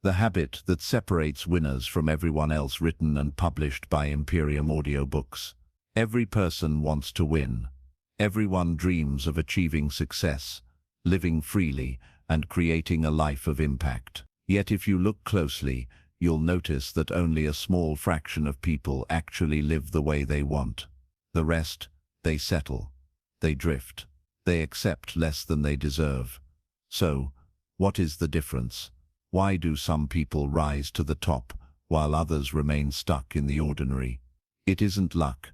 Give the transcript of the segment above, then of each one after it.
The habit that separates winners from everyone else, written and published by Imperium Audiobooks. Every person wants to win. Everyone dreams of achieving success, living freely, and creating a life of impact. Yet if you look closely, you'll notice that only a small fraction of people actually live the way they want. The rest, they settle. They drift. They accept less than they deserve. So, what is the difference? Why do some people rise to the top, while others remain stuck in the ordinary? It isn't luck.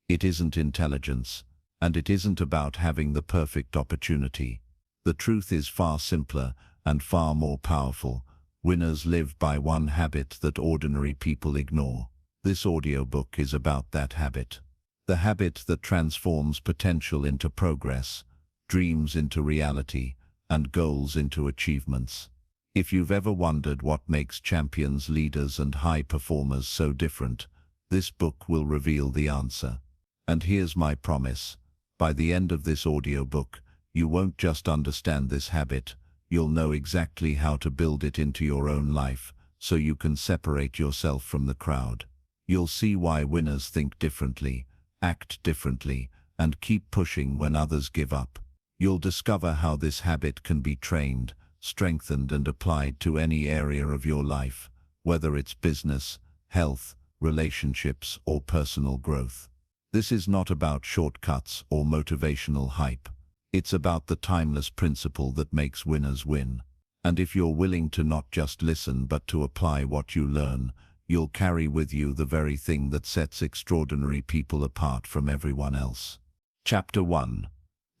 It isn't intelligence. And it isn't about having the perfect opportunity. The truth is far simpler and far more powerful. Winners live by one habit that ordinary people ignore. This audiobook is about that habit. The habit that transforms potential into progress, dreams into reality, and goals into achievements. If you've ever wondered what makes champions, leaders, and high performers so different, this book will reveal the answer. And here's my promise. By the end of this audiobook, you won't just understand this habit, you'll know exactly how to build it into your own life, so you can separate yourself from the crowd. You'll see why winners think differently, act differently, and keep pushing when others give up. You'll discover how this habit can be trained, strengthened, and applied to any area of your life, whether it's business, health, relationships, or personal growth. This is not about shortcuts or motivational hype. It's about the timeless principle that makes winners win. And if you're willing to not just listen but to apply what you learn, you'll carry with you the very thing that sets extraordinary people apart from everyone else. Chapter 1.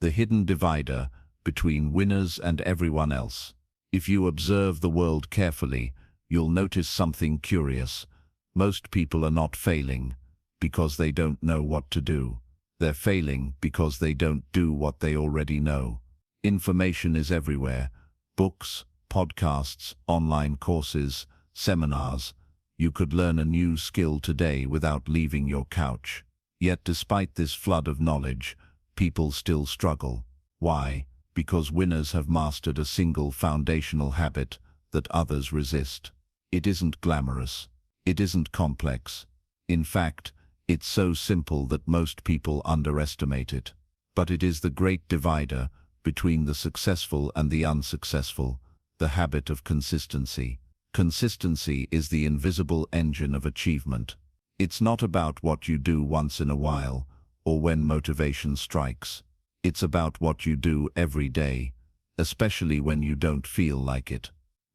The Hidden Divider Between Winners and Everyone Else. If you observe the world carefully, you'll notice something curious. Most people are not failing because they don't know what to do. They're failing because they don't do what they already know. Information is everywhere. Books, podcasts, online courses, seminars. You could learn a new skill today without leaving your couch. Yet despite this flood of knowledge, people still struggle. Why? Because winners have mastered a single foundational habit that others resist. It isn't glamorous. It isn't complex. In fact, it's so simple that most people underestimate it. But it is the great divider between the successful and the unsuccessful, the habit of consistency. Consistency is the invisible engine of achievement. It's not about what you do once in a while, or when motivation strikes. It's about what you do every day, especially when you don't feel like it.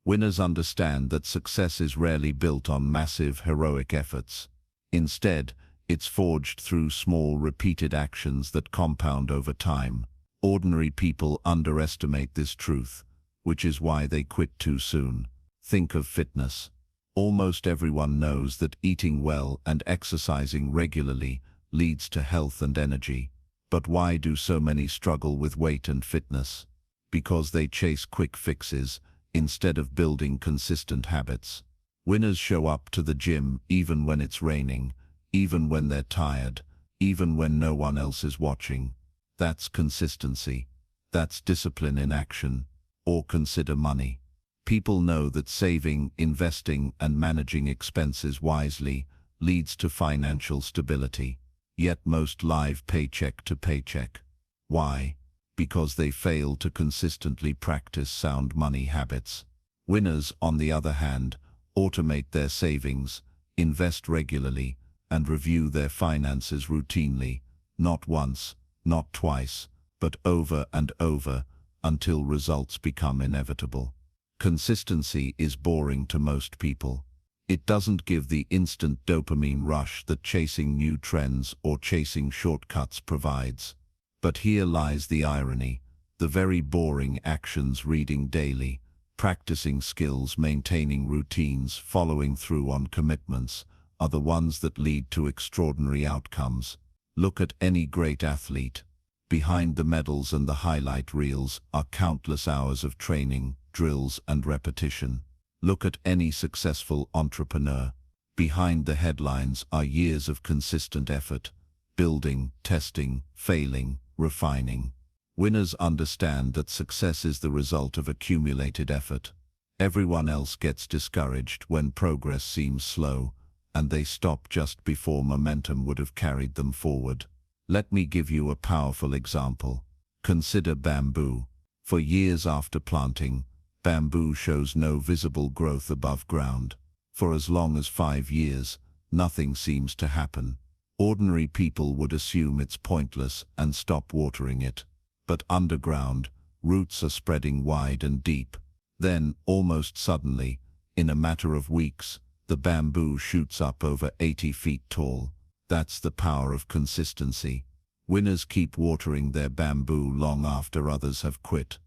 Winners understand that success is rarely built on massive, heroic efforts. Instead, it's forged through small, repeated actions that compound over time. Ordinary people underestimate this truth, which is why they quit too soon. Think of fitness. Almost everyone knows that eating well and exercising regularly leads to health and energy. But why do so many struggle with weight and fitness? Because they chase quick fixes instead of building consistent habits. Winners show up to the gym even when it's raining, even when they're tired, even when no one else is watching. That's consistency. That's discipline in action. Or consider money. People know that saving, investing, and managing expenses wisely leads to financial stability. Yet most live paycheck to paycheck. Why? Because they fail to consistently practice sound money habits. Winners, on the other hand, automate their savings, invest regularly, and review their finances routinely, not once, not twice, but over and over, until results become inevitable. Consistency is boring to most people. It doesn't give the instant dopamine rush that chasing new trends or chasing shortcuts provides. But here lies the irony. The very boring actions, reading daily, practicing skills, maintaining routines, following through on commitments, are the ones that lead to extraordinary outcomes. Look at any great athlete. Behind the medals and the highlight reels are countless hours of training, drills, and repetition. Look at any successful entrepreneur. Behind the headlines are years of consistent effort, building, testing, failing, refining. Winners understand that success is the result of accumulated effort. Everyone else gets discouraged when progress seems slow, and they stop just before momentum would have carried them forward. Let me give you a powerful example. Consider bamboo. For years after planting, bamboo shows no visible growth above ground. For as long as 5 years, nothing seems to happen. Ordinary people would assume it's pointless and stop watering it. But underground, roots are spreading wide and deep. Then, almost suddenly, in a matter of weeks, the bamboo shoots up over 80 feet tall. That's the power of consistency. Winners keep watering their bamboo long after others have quit.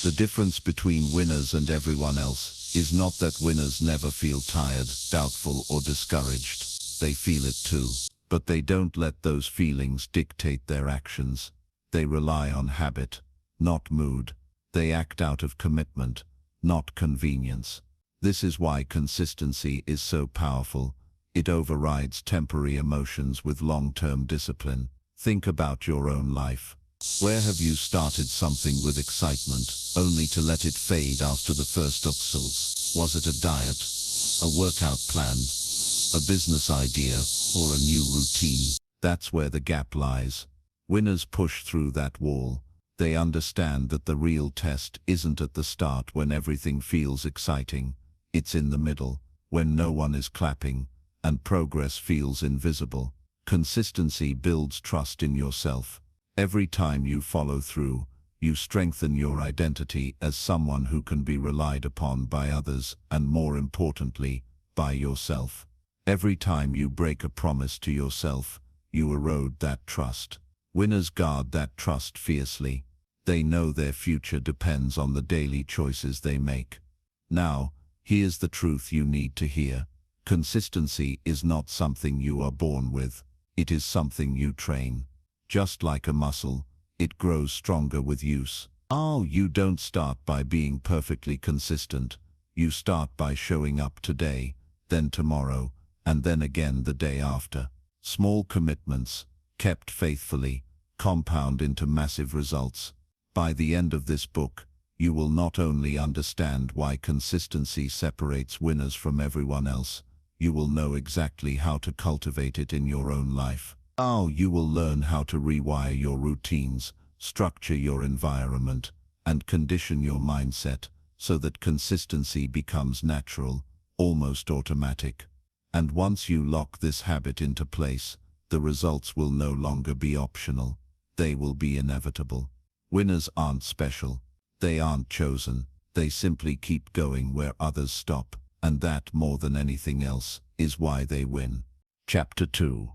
The difference between winners and everyone else is not that winners never feel tired, doubtful, or discouraged. They feel it too. But they don't let those feelings dictate their actions. They rely on habit, not mood. They act out of commitment, not convenience. This is why consistency is so powerful. It overrides temporary emotions with long-term discipline. Think about your own life. Where have you started something with excitement, only to let it fade after the first obstacles? Was it a diet, a workout plan, a business idea, or a new routine? That's where the gap lies. Winners push through that wall. They understand that the real test isn't at the start when everything feels exciting. It's in the middle, when no one is clapping, and progress feels invisible. Consistency builds trust in yourself. Every time you follow through, you strengthen your identity as someone who can be relied upon by others and, more importantly, by yourself. Every time you break a promise to yourself, you erode that trust. Winners guard that trust fiercely. They know their future depends on the daily choices they make. Now, here's the truth you need to hear. Consistency is not something you are born with. It is something you train. Just like a muscle, it grows stronger with use. You don't start by being perfectly consistent. You start by showing up today, then tomorrow, and then again the day after. Small commitments, kept faithfully, compound into massive results. By the end of this book, you will not only understand why consistency separates winners from everyone else, you will know exactly how to cultivate it in your own life. You will learn how to rewire your routines, structure your environment, and condition your mindset so that consistency becomes natural, almost automatic. And once you lock this habit into place, the results will no longer be optional. They will be inevitable. Winners aren't special. They aren't chosen. They simply keep going where others stop. And that, more than anything else, is why they win. Chapter 2.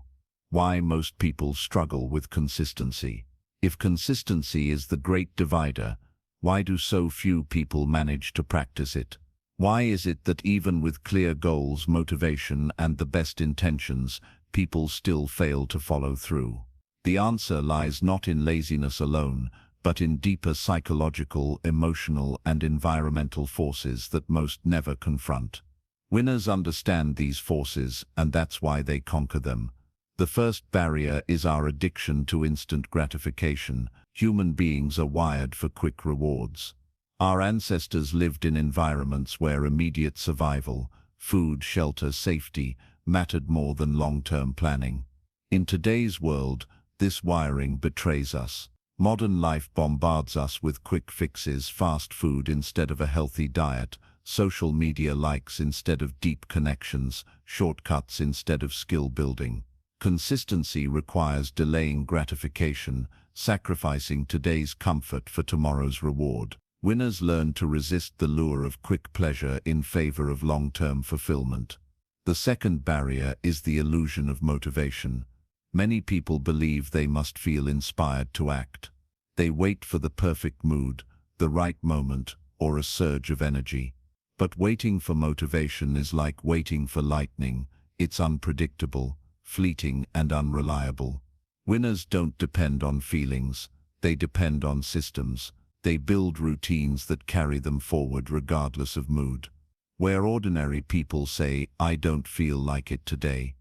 Why most people struggle with consistency. If consistency is the great divider, why do so few people manage to practice it? Why is it that even with clear goals, motivation, and the best intentions, people still fail to follow through? The answer lies not in laziness alone, but in deeper psychological, emotional, and environmental forces that most never confront. Winners understand these forces, and that's why they conquer them. The first barrier is our addiction to instant gratification. Human beings are wired for quick rewards. Our ancestors lived in environments where immediate survival, food, shelter, safety, mattered more than long-term planning. In today's world, this wiring betrays us. Modern life bombards us with quick fixes, fast food instead of a healthy diet, social media likes instead of deep connections, shortcuts instead of skill building. Consistency requires delaying gratification, sacrificing today's comfort for tomorrow's reward. Winners learn to resist the lure of quick pleasure in favor of long-term fulfillment. The second barrier is the illusion of motivation. Many people believe they must feel inspired to act. They wait for the perfect mood, the right moment, or a surge of energy. But waiting for motivation is like waiting for lightning. It's unpredictable, fleeting, and unreliable. Winners don't depend on feelings. They depend on systems. They build routines that carry them forward regardless of mood. Where ordinary people say, "I don't feel like it today,"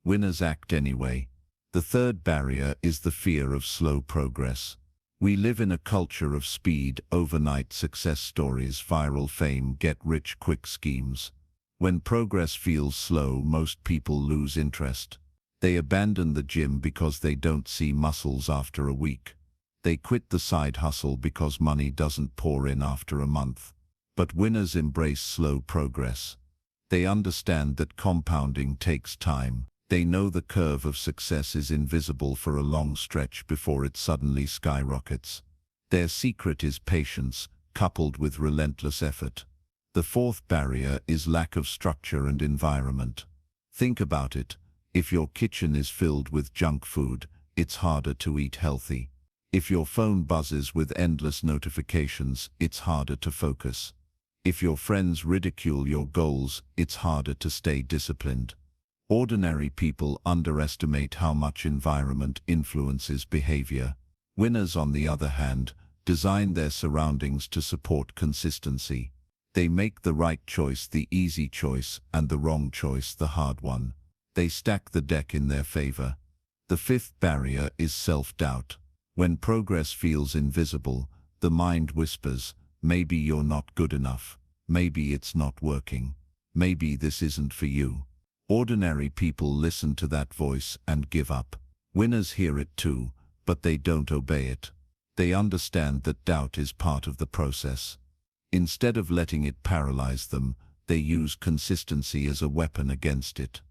winners act anyway. The third barrier is the fear of slow progress. We live in a culture of speed, overnight success stories, viral fame, get-rich-quick schemes. When progress feels slow, most people lose interest. They abandon the gym because they don't see muscles after a week. They quit the side hustle because money doesn't pour in after a month. But winners embrace slow progress. They understand that compounding takes time. They know the curve of success is invisible for a long stretch before it suddenly skyrockets. Their secret is patience, coupled with relentless effort. The fourth barrier is lack of structure and environment. Think about it. If your kitchen is filled with junk food, it's harder to eat healthy. If your phone buzzes with endless notifications, it's harder to focus. If your friends ridicule your goals, it's harder to stay disciplined. Ordinary people underestimate how much environment influences behavior. Winners, on the other hand, design their surroundings to support consistency. They make the right choice the easy choice and the wrong choice the hard one. They stack the deck in their favor. The fifth barrier is self-doubt. When progress feels invisible, the mind whispers, maybe you're not good enough, maybe it's not working, maybe this isn't for you. Ordinary people listen to that voice and give up. Winners hear it too, but they don't obey it. They understand that doubt is part of the process. Instead of letting it paralyze them, they use consistency as a weapon against it.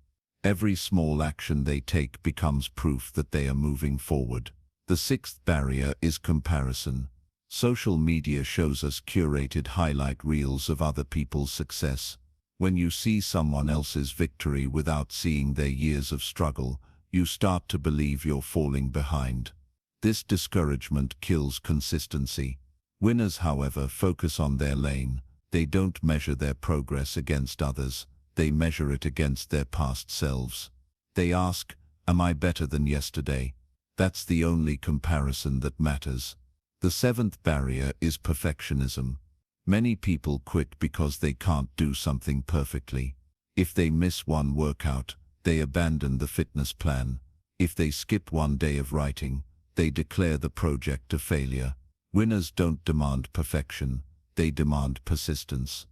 Every small action they take becomes proof that they are moving forward. The sixth barrier is comparison. Social media shows us curated highlight reels of other people's success. When you see someone else's victory without seeing their years of struggle, you start to believe you're falling behind. This discouragement kills consistency. Winners, however, focus on their lane. They don't measure their progress against others. They measure it against their past selves. They ask, am I better than yesterday? That's the only comparison that matters. The seventh barrier is perfectionism. Many people quit because they can't do something perfectly. If they miss one workout, they abandon the fitness plan. If they skip one day of writing, they declare the project a failure. Winners don't demand perfection, they demand persistence.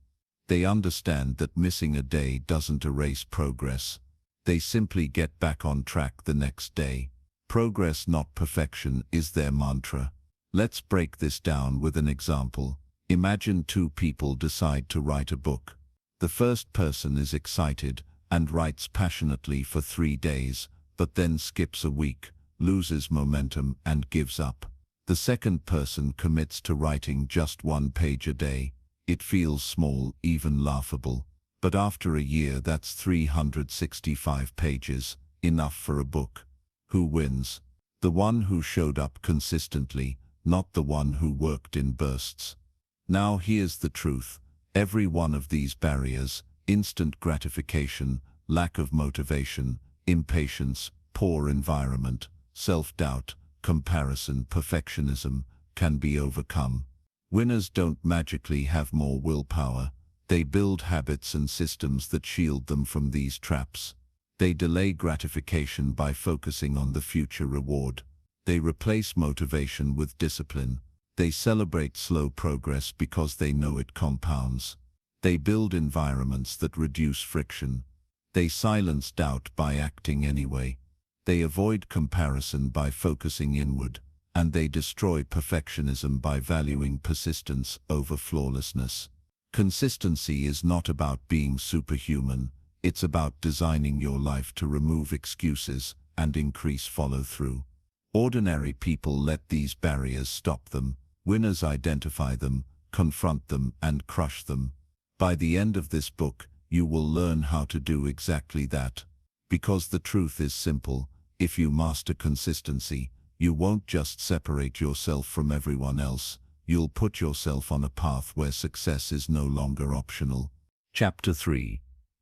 They understand that missing a day doesn't erase progress. They simply get back on track the next day. Progress, not perfection, is their mantra. Let's break this down with an example. Imagine two people decide to write a book. The first person is excited and writes passionately for 3 days, but then skips a week, loses momentum and gives up. The second person commits to writing just 1 page a day. It feels small, even laughable. But after a year, that's 365 pages, enough for a book. Who wins? The one who showed up consistently, not the one who worked in bursts. Now here's the truth. Every one of these barriers, instant gratification, lack of motivation, impatience, poor environment, self-doubt, comparison, perfectionism, can be overcome. Winners don't magically have more willpower. They build habits and systems that shield them from these traps. They delay gratification by focusing on the future reward. They replace motivation with discipline. They celebrate slow progress because they know it compounds. They build environments that reduce friction. They silence doubt by acting anyway. They avoid comparison by focusing inward. And they destroy perfectionism by valuing persistence over flawlessness. Consistency is not about being superhuman. It's about designing your life to remove excuses and increase follow-through. Ordinary people let these barriers stop them. Winners identify them, confront them, and crush them. By the end of this book, you will learn how to do exactly that. Because the truth is simple, if you master consistency, you won't just separate yourself from everyone else, you'll put yourself on a path where success is no longer optional. Chapter 3.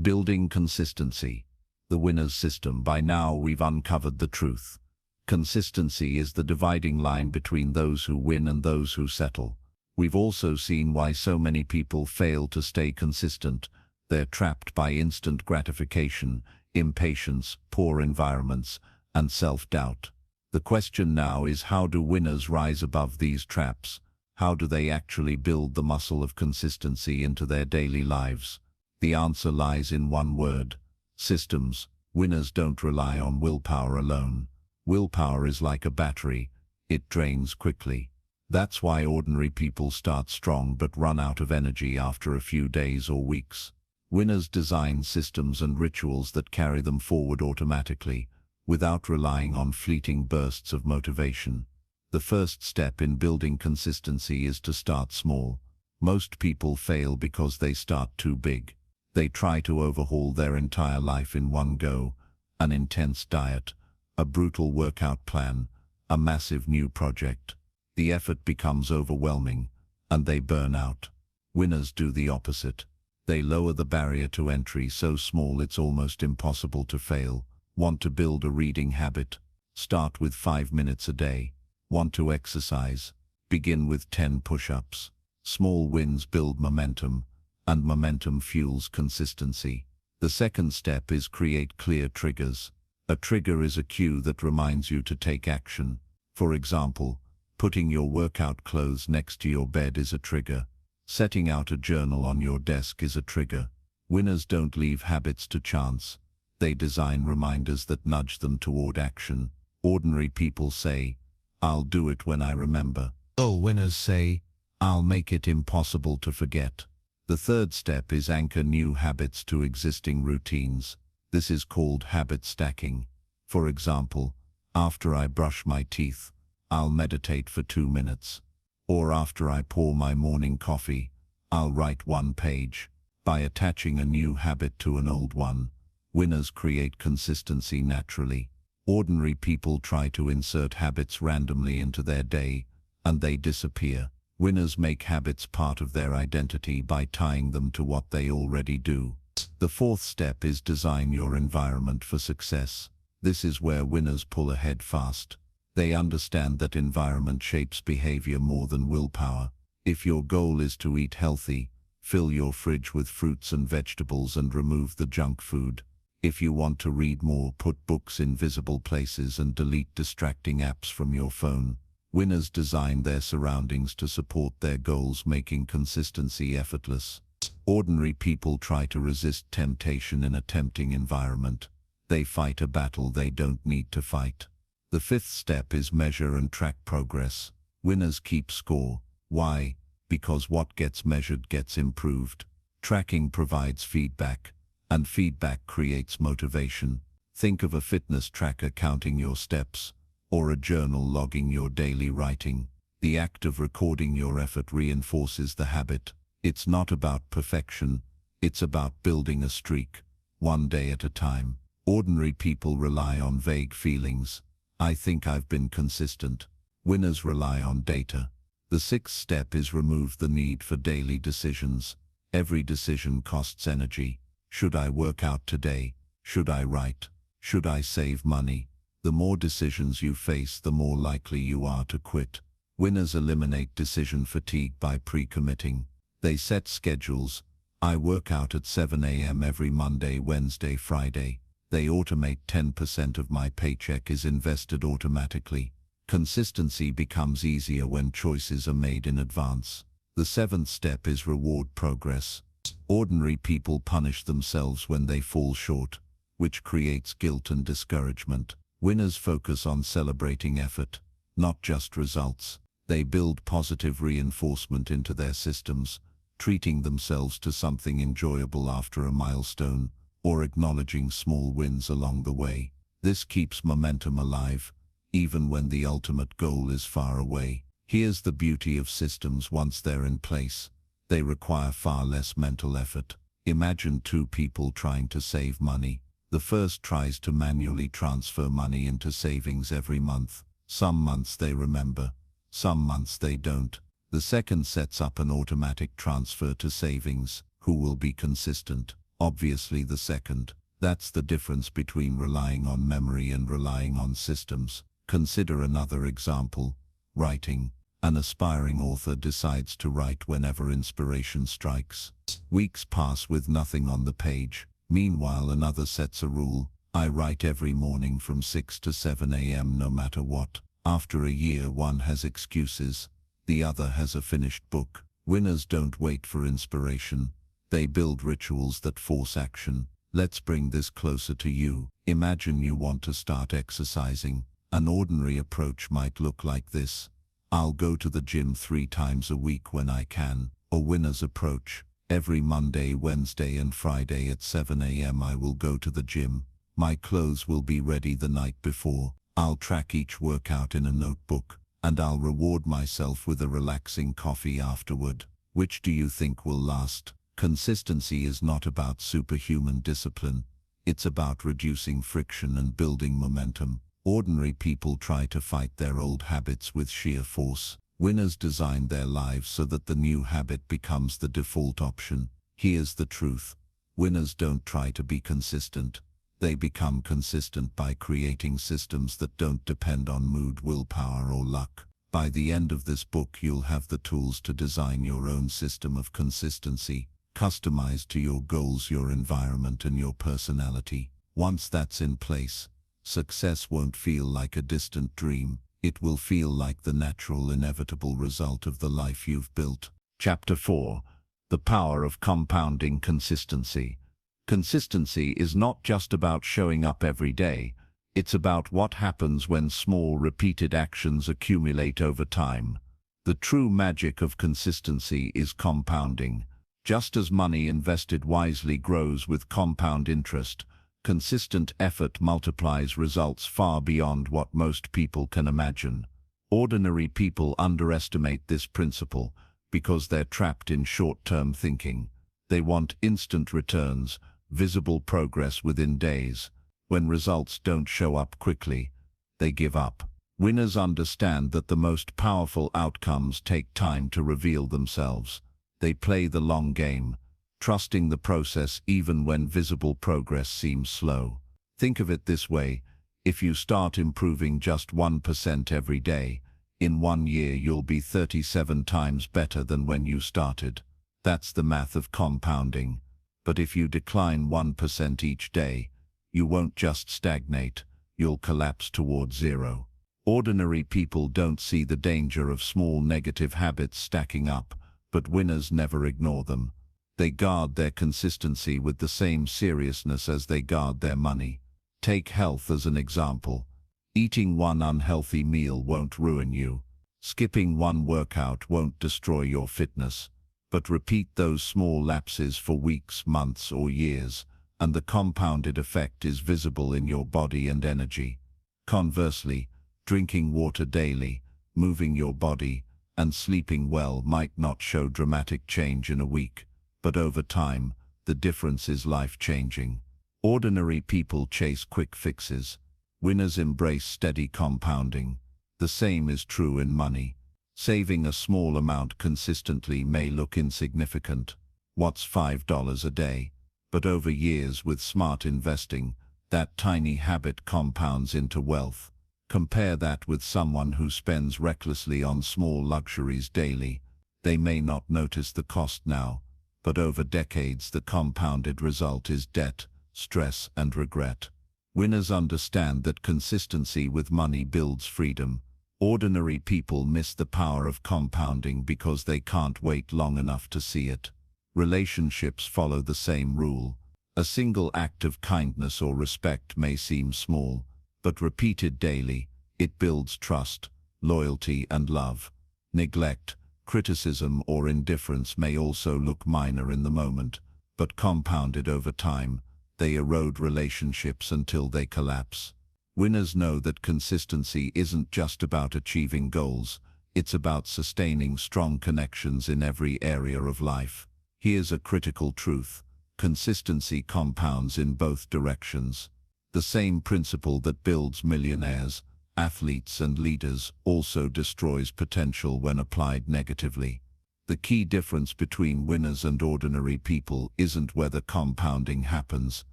Building Consistency. The Winner's System. By now we've uncovered the truth. Consistency is the dividing line between those who win and those who settle. We've also seen why so many people fail to stay consistent. They're trapped by instant gratification, impatience, poor environments, and self-doubt. The question now is, how do winners rise above these traps? How do they actually build the muscle of consistency into their daily lives? The answer lies in one word: systems. Winners don't rely on willpower alone. Willpower is like a battery. It drains quickly. That's why ordinary people start strong but run out of energy after a few days or weeks. Winners design systems and rituals that carry them forward automatically, without relying on fleeting bursts of motivation. The first step in building consistency is to start small. Most people fail because they start too big. They try to overhaul their entire life in one go: an intense diet, a brutal workout plan, a massive new project. The effort becomes overwhelming, and they burn out. Winners do the opposite. They lower the barrier to entry so small it's almost impossible to fail. Want to build a reading habit? Start with 5 minutes a day. Want to exercise? Begin with 10 push-ups. Small wins build momentum, and momentum fuels consistency. The second step is create clear triggers. A trigger is a cue that reminds you to take action. For example, putting your workout clothes next to your bed is a trigger. Setting out a journal on your desk is a trigger. Winners don't leave habits to chance. They design reminders that nudge them toward action. Ordinary people say, "I'll do it when I remember." Winners say, "I'll make it impossible to forget." The third step is anchor new habits to existing routines. This is called habit stacking. For example, after I brush my teeth, I'll meditate for 2 minutes. Or after I pour my morning coffee, I'll write 1 page. By attaching a new habit to an old one, winners create consistency naturally. Ordinary people try to insert habits randomly into their day, and they disappear. Winners make habits part of their identity by tying them to what they already do. The fourth step is design your environment for success. This is where winners pull ahead fast. They understand that environment shapes behavior more than willpower. If your goal is to eat healthy, fill your fridge with fruits and vegetables and remove the junk food. If you want to read more, put books in visible places and delete distracting apps from your phone. Winners design their surroundings to support their goals, making consistency effortless. Ordinary people try to resist temptation in a tempting environment. They fight a battle they don't need to fight. The fifth step is measure and track progress. Winners keep score. Why? Because what gets measured gets improved. Tracking provides feedback, and feedback creates motivation. Think of a fitness tracker counting your steps, or a journal logging your daily writing. The act of recording your effort reinforces the habit. It's not about perfection, it's about building a streak, one day at a time. Ordinary people rely on vague feelings. I think I've been consistent. Winners rely on data. The sixth step is remove the need for daily decisions. Every decision costs energy. Should I work out today? Should I write? Should I save money? The more decisions you face, the more likely you are to quit. Winners eliminate decision fatigue by pre-committing. They set schedules. I work out at 7 a.m. every Monday, Wednesday, Friday. They automate. 10% of my paycheck is invested automatically. Consistency becomes easier when choices are made in advance. The seventh step is reward progress. Ordinary people punish themselves when they fall short, which creates guilt and discouragement. Winners focus on celebrating effort, not just results. They build positive reinforcement into their systems, treating themselves to something enjoyable after a milestone, or acknowledging small wins along the way. This keeps momentum alive, even when the ultimate goal is far away. Here's the beauty of systems once they're in place. They require far less mental effort. Imagine 2 people trying to save money. The first tries to manually transfer money into savings every month. Some months they remember, some months they don't. The second sets up an automatic transfer to savings. Who will be consistent? Obviously the second. That's the difference between relying on memory and relying on systems. Consider another example: writing. An aspiring author decides to write whenever inspiration strikes. Weeks pass with nothing on the page. Meanwhile, another sets a rule: I write every morning from 6 to 7 a.m. no matter what. After a year, one has excuses, the other has a finished book. Winners don't wait for inspiration. They build rituals that force action. Let's bring this closer to you. Imagine you want to start exercising. An ordinary approach might look like this. I'll go to the gym 3 times a week when I can. A winner's approach. Every Monday, Wednesday and Friday at 7 a.m. I will go to the gym. My clothes will be ready the night before. I'll track each workout in a notebook, and I'll reward myself with a relaxing coffee afterward. Which do you think will last? Consistency is not about superhuman discipline. It's about reducing friction and building momentum. Ordinary people try to fight their old habits with sheer force. Winners design their lives so that the new habit becomes the default option. Here's the truth. Winners don't try to be consistent. They become consistent by creating systems that don't depend on mood, willpower, or luck. By the end of this book, you'll have the tools to design your own system of consistency, customized to your goals, your environment, and your personality. Once that's in place, success won't feel like a distant dream. It will feel like the natural, inevitable result of the life you've built. Chapter 4. The Power of Compounding Consistency. Consistency is not just about showing up every day. It's about what happens when small, repeated actions accumulate over time. The true magic of consistency is compounding. Just as money invested wisely grows with compound interest, consistent effort multiplies results far beyond what most people can imagine. Ordinary people underestimate this principle because they're trapped in short-term thinking. They want instant returns, visible progress within days. When results don't show up quickly, they give up. Winners understand that the most powerful outcomes take time to reveal themselves. They play the long game, trusting the process even when visible progress seems slow. Think of it this way: if you start improving just 1% every day, in 1 year you'll be 37 times better than when you started. That's the math of compounding. But if you decline 1% each day, you won't just stagnate, you'll collapse toward zero. Ordinary people don't see the danger of small negative habits stacking up, but winners never ignore them. They guard their consistency with the same seriousness as they guard their money. Take health as an example. Eating one unhealthy meal won't ruin you. Skipping one workout won't destroy your fitness. But repeat those small lapses for weeks, months, or years, and the compounded effect is visible in your body and energy. Conversely, drinking water daily, moving your body, and sleeping well might not show dramatic change in a week, but over time, the difference is life-changing. Ordinary people chase quick fixes. Winners embrace steady compounding. The same is true in money. Saving a small amount consistently may look insignificant. What's $5 a day? But over years with smart investing, that tiny habit compounds into wealth. Compare that with someone who spends recklessly on small luxuries daily. They may not notice the cost now, but over decades the compounded result is debt, stress, and regret. Winners understand that consistency with money builds freedom. Ordinary people miss the power of compounding because they can't wait long enough to see it. Relationships follow the same rule. A single act of kindness or respect may seem small, but repeated daily, it builds trust, loyalty, and love. Neglect, criticism, or indifference may also look minor in the moment, but compounded over time, they erode relationships until they collapse. Winners know that consistency isn't just about achieving goals, it's about sustaining strong connections in every area of life. Here's a critical truth: consistency compounds in both directions. The same principle that builds millionaires, athletes, and leaders also destroys potential when applied negatively. The key difference between winners and ordinary people isn't whether compounding happens,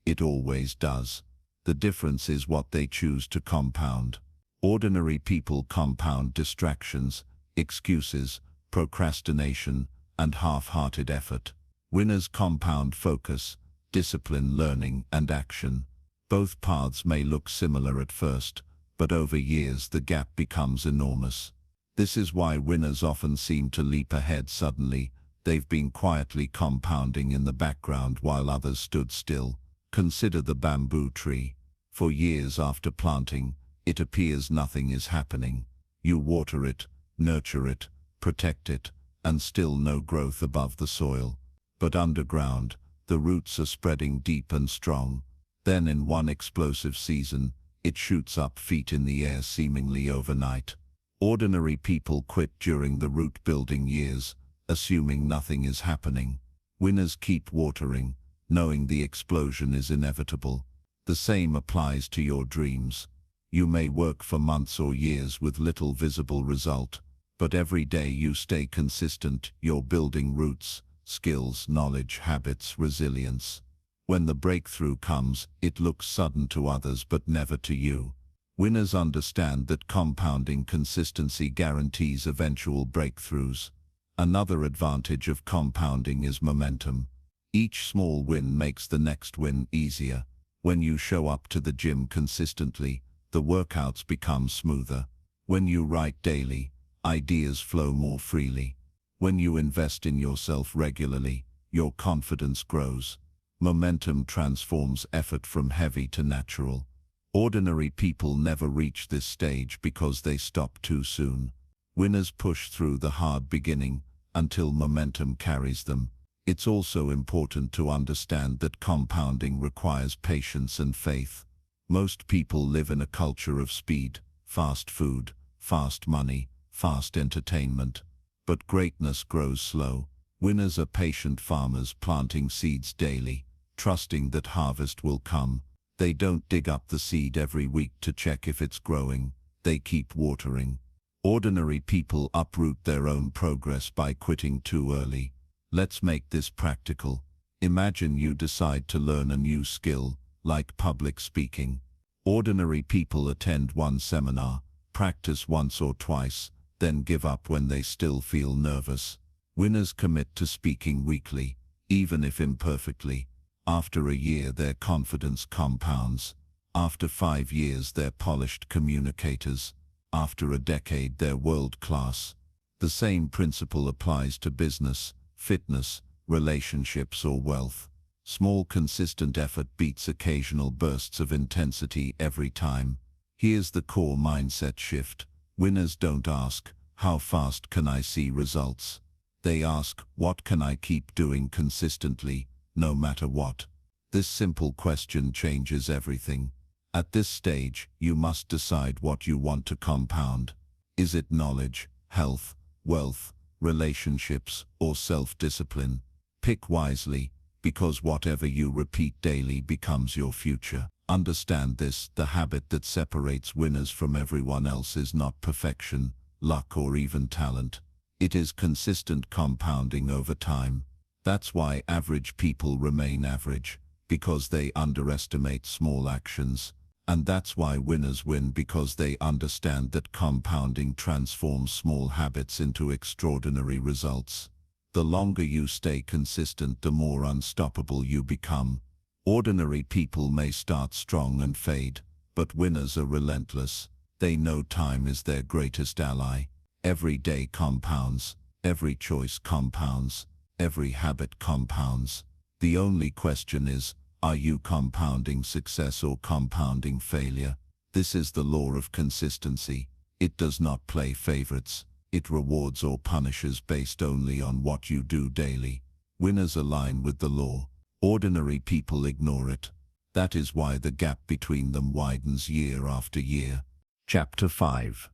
it always does. The difference is what they choose to compound. Ordinary people compound distractions, excuses, procrastination, and half-hearted effort. Winners compound focus, discipline, learning, and action. Both paths may look similar at first, but over years the gap becomes enormous. This is why winners often seem to leap ahead suddenly. They've been quietly compounding in the background while others stood still. Consider the bamboo tree. For years after planting, it appears nothing is happening. You water it, nurture it, protect it, and still no growth above the soil. But underground, the roots are spreading deep and strong. Then in one explosive season, it shoots up feet in the air seemingly overnight. Ordinary people quit during the root-building years, assuming nothing is happening. Winners keep watering, knowing the explosion is inevitable. The same applies to your dreams. You may work for months or years with little visible result, but every day you stay consistent, you're building roots, skills, knowledge, habits, resilience. When the breakthrough comes, it looks sudden to others but never to you. Winners understand that compounding consistency guarantees eventual breakthroughs. Another advantage of compounding is momentum. Each small win makes the next win easier. When you show up to the gym consistently, the workouts become smoother. When you write daily, ideas flow more freely. When you invest in yourself regularly, your confidence grows. Momentum transforms effort from heavy to natural. Ordinary people never reach this stage because they stop too soon. Winners push through the hard beginning until momentum carries them. It's also important to understand that compounding requires patience and faith. Most people live in a culture of speed, fast food, fast money, fast entertainment. But greatness grows slow. Winners are patient farmers planting seeds daily, trusting that harvest will come. They don't dig up the seed every week to check if it's growing. They keep watering. Ordinary people uproot their own progress by quitting too early. Let's make this practical. Imagine you decide to learn a new skill, like public speaking. Ordinary people attend one seminar, practice once or twice, then give up when they still feel nervous. Winners commit to speaking weekly, even if imperfectly. After a year, their confidence compounds. After 5 years, they're polished communicators. After a decade, they're world-class. The same principle applies to business, fitness, relationships, or wealth. Small consistent effort beats occasional bursts of intensity every time. Here's the core mindset shift. Winners don't ask, how fast can I see results? They ask, what can I keep doing consistently, no matter what? This simple question changes everything. At this stage, you must decide what you want to compound. Is it knowledge, health, wealth, relationships, or self-discipline? Pick wisely, because whatever you repeat daily becomes your future. Understand this: the habit that separates winners from everyone else is not perfection, luck, or even talent. It is consistent compounding over time. That's why average people remain average, because they underestimate small actions. And that's why winners win, because they understand that compounding transforms small habits into extraordinary results. The longer you stay consistent, the more unstoppable you become. Ordinary people may start strong and fade, but winners are relentless. They know time is their greatest ally. Every day compounds, every choice compounds, every habit compounds. The only question is, are you compounding success or compounding failure? This is the law of consistency. It does not play favorites. It rewards or punishes based only on what you do daily. Winners align with the law. Ordinary people ignore it. That is why the gap between them widens year after year. Chapter 5.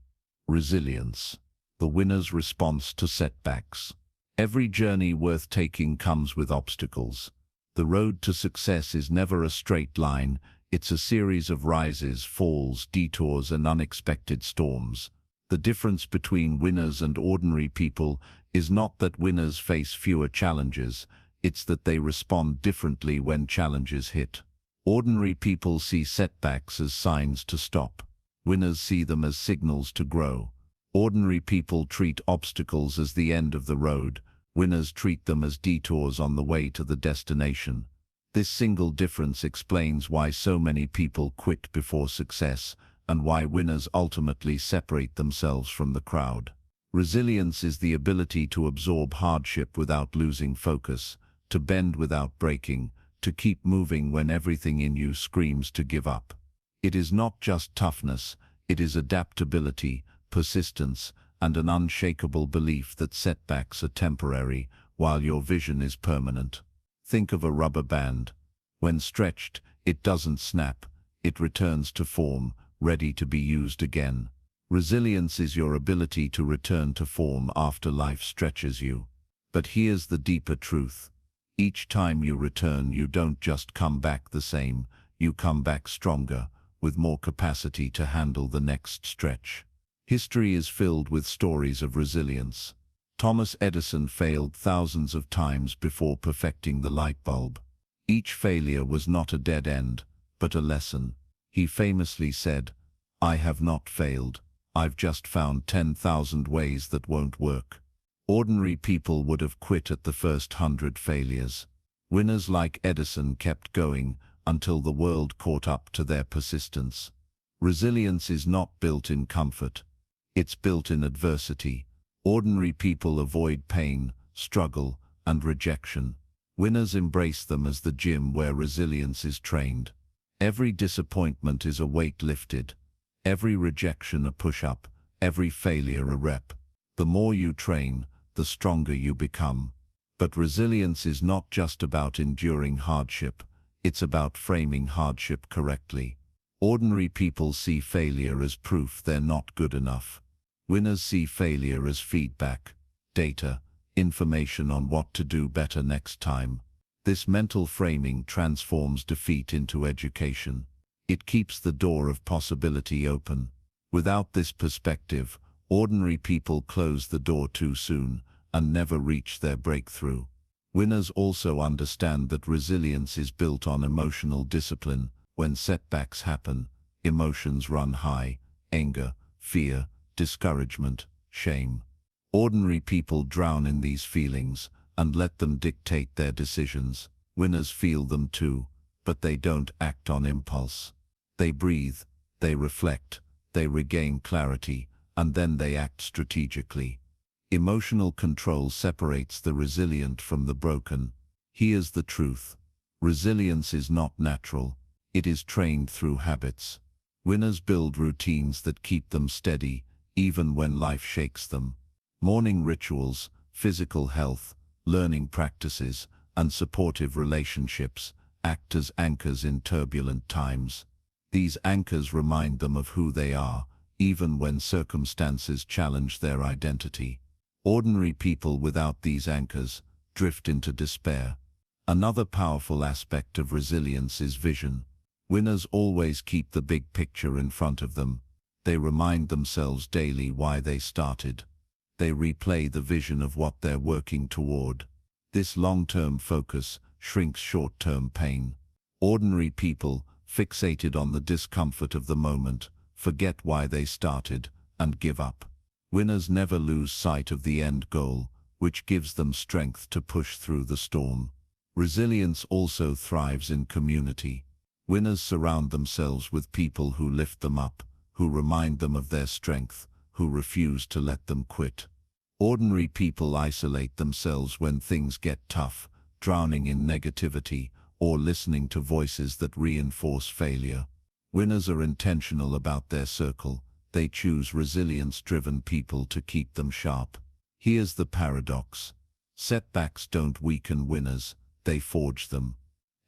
Resilience. The winner's response to setbacks. Every journey worth taking comes with obstacles. The road to success is never a straight line. It's a series of rises, falls, detours, and unexpected storms. The difference between winners and ordinary people is not that winners face fewer challenges, it's that they respond differently when challenges hit. Ordinary people see setbacks as signs to stop. Winners see them as signals to grow. Ordinary people treat obstacles as the end of the road. Winners treat them as detours on the way to the destination. This single difference explains why so many people quit before success and why winners ultimately separate themselves from the crowd. Resilience is the ability to absorb hardship without losing focus, to bend without breaking, to keep moving when everything in you screams to give up. It is not just toughness, it is adaptability, persistence, and an unshakable belief that setbacks are temporary while your vision is permanent. Think of a rubber band. When stretched, it doesn't snap, it returns to form, ready to be used again. Resilience is your ability to return to form after life stretches you. But here's the deeper truth. Each time you return, you don't just come back the same, you come back stronger, with more capacity to handle the next stretch. History is filled with stories of resilience. Thomas Edison failed thousands of times before perfecting the light bulb. Each failure was not a dead end, but a lesson. He famously said, "I have not failed. I've just found 10,000 ways that won't work." Ordinary people would have quit at the first 100 failures. Winners like Edison kept going until the world caught up to their persistence. Resilience is not built in comfort. It's built in adversity. Ordinary people avoid pain, struggle, and rejection. Winners embrace them as the gym where resilience is trained. Every disappointment is a weight lifted. Every rejection a push-up. Every failure a rep. The more you train, the stronger you become. But resilience is not just about enduring hardship. It's about framing hardship correctly. Ordinary people see failure as proof they're not good enough. Winners see failure as feedback, data, information on what to do better next time. This mental framing transforms defeat into education. It keeps the door of possibility open. Without this perspective, ordinary people close the door too soon and never reach their breakthrough. Winners also understand that resilience is built on emotional discipline. When setbacks happen, emotions run high: anger, fear, discouragement, shame. Ordinary people drown in these feelings and let them dictate their decisions. Winners feel them too, but they don't act on impulse. They breathe, they reflect, they regain clarity, and then they act strategically. Emotional control separates the resilient from the broken. Here's the truth. Resilience is not natural. It is trained through habits. Winners build routines that keep them steady, even when life shakes them. Morning rituals, physical health, learning practices, and supportive relationships act as anchors in turbulent times. These anchors remind them of who they are, even when circumstances challenge their identity. Ordinary people without these anchors drift into despair. Another powerful aspect of resilience is vision. Winners always keep the big picture in front of them. They remind themselves daily why they started. They replay the vision of what they're working toward. This long-term focus shrinks short-term pain. Ordinary people, fixated on the discomfort of the moment, forget why they started and give up. Winners never lose sight of the end goal, which gives them strength to push through the storm. Resilience also thrives in community. Winners surround themselves with people who lift them up, who remind them of their strength, who refuse to let them quit. Ordinary people isolate themselves when things get tough, drowning in negativity or listening to voices that reinforce failure. Winners are intentional about their circle. They choose resilience-driven people to keep them sharp. Here's the paradox. Setbacks don't weaken winners, they forge them.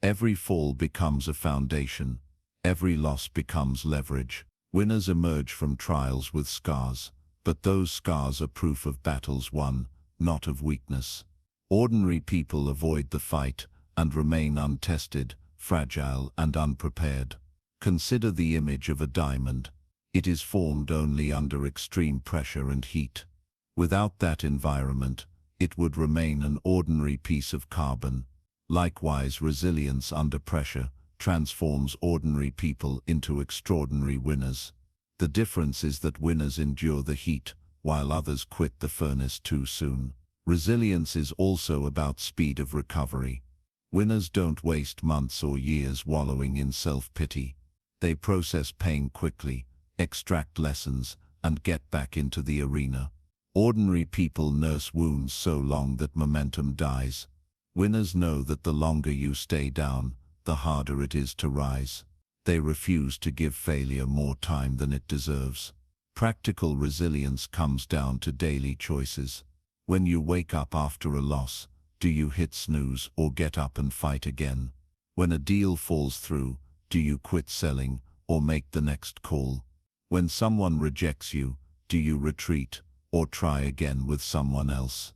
Every fall becomes a foundation. Every loss becomes leverage. Winners emerge from trials with scars, but those scars are proof of battles won, not of weakness. Ordinary people avoid the fight and remain untested, fragile, and unprepared. Consider the image of a diamond. It is formed only under extreme pressure and heat. Without that environment, it would remain an ordinary piece of carbon. Likewise, resilience under pressure transforms ordinary people into extraordinary winners. The difference is that winners endure the heat, while others quit the furnace too soon. Resilience is also about speed of recovery. Winners don't waste months or years wallowing in self-pity. They process pain quickly, extract lessons, and get back into the arena. Ordinary people nurse wounds so long that momentum dies. Winners know that the longer you stay down, the harder it is to rise. They refuse to give failure more time than it deserves. Practical resilience comes down to daily choices. When you wake up after a loss, do you hit snooze or get up and fight again? When a deal falls through, do you quit selling or make the next call? When someone rejects you, do you retreat or try again with someone else?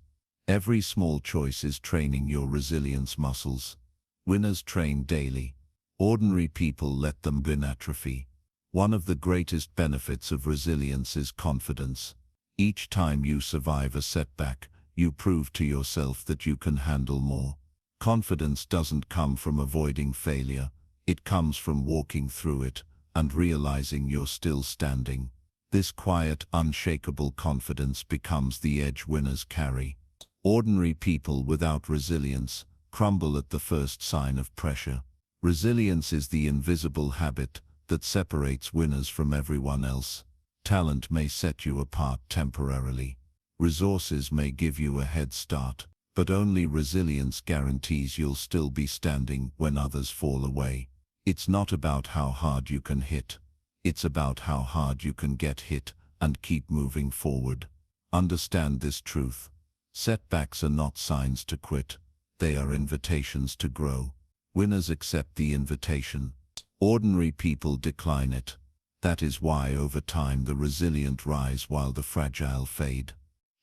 Every small choice is training your resilience muscles. Winners train daily. Ordinary people let them win atrophy. One of the greatest benefits of resilience is confidence. Each time you survive a setback, you prove to yourself that you can handle more. Confidence doesn't come from avoiding failure. It comes from walking through it and realizing you're still standing. This quiet, unshakable confidence becomes the edge winners carry. Ordinary people without resilience crumble at the first sign of pressure. Resilience is the invisible habit that separates winners from everyone else. Talent may set you apart temporarily. Resources may give you a head start, but only resilience guarantees you'll still be standing when others fall away. It's not about how hard you can hit. It's about how hard you can get hit and keep moving forward. Understand this truth. Setbacks are not signs to quit. They are invitations to grow. Winners accept the invitation. Ordinary people decline it. That is why over time the resilient rise while the fragile fade.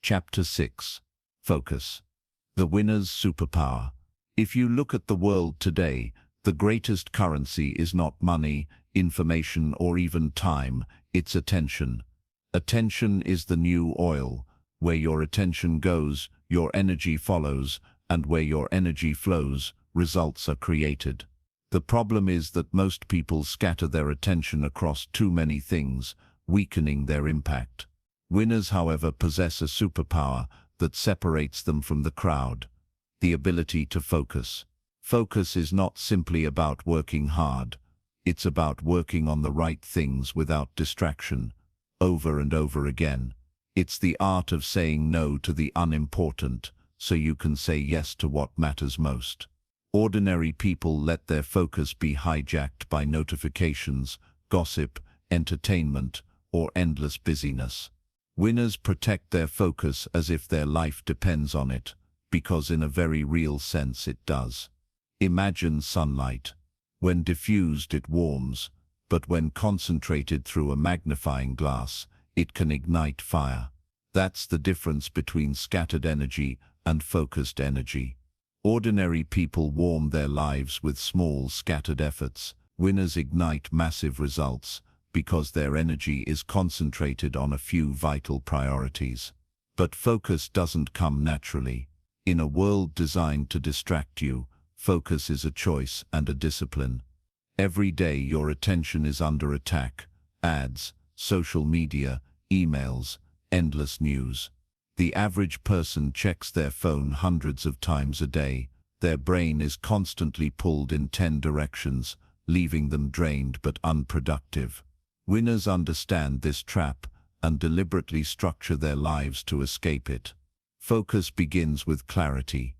Chapter 6. Focus. The winner's superpower. If you look at the world today, the greatest currency is not money, information, or even time, it's attention. Attention is the new oil. Where your attention goes, your energy follows, and where your energy flows, results are created. The problem is that most people scatter their attention across too many things, weakening their impact. Winners, however, possess a superpower that separates them from the crowd: the ability to focus. Focus is not simply about working hard. It's about working on the right things without distraction, over and over again. It's the art of saying no to the unimportant, so you can say yes to what matters most. Ordinary people let their focus be hijacked by notifications, gossip, entertainment, or endless busyness. Winners protect their focus as if their life depends on it, because in a very real sense it does. Imagine sunlight. When diffused, it warms, but when concentrated through a magnifying glass, it can ignite fire. That's the difference between scattered energy and focused energy. Ordinary people warm their lives with small, scattered efforts. Winners ignite massive results because their energy is concentrated on a few vital priorities. But focus doesn't come naturally. In a world designed to distract you, focus is a choice and a discipline. Every day your attention is under attack: ads, social media, emails, endless news. The average person checks their phone hundreds of times a day. Their brain is constantly pulled in 10 directions, leaving them drained but unproductive. Winners understand this trap and deliberately structure their lives to escape it. Focus begins with clarity.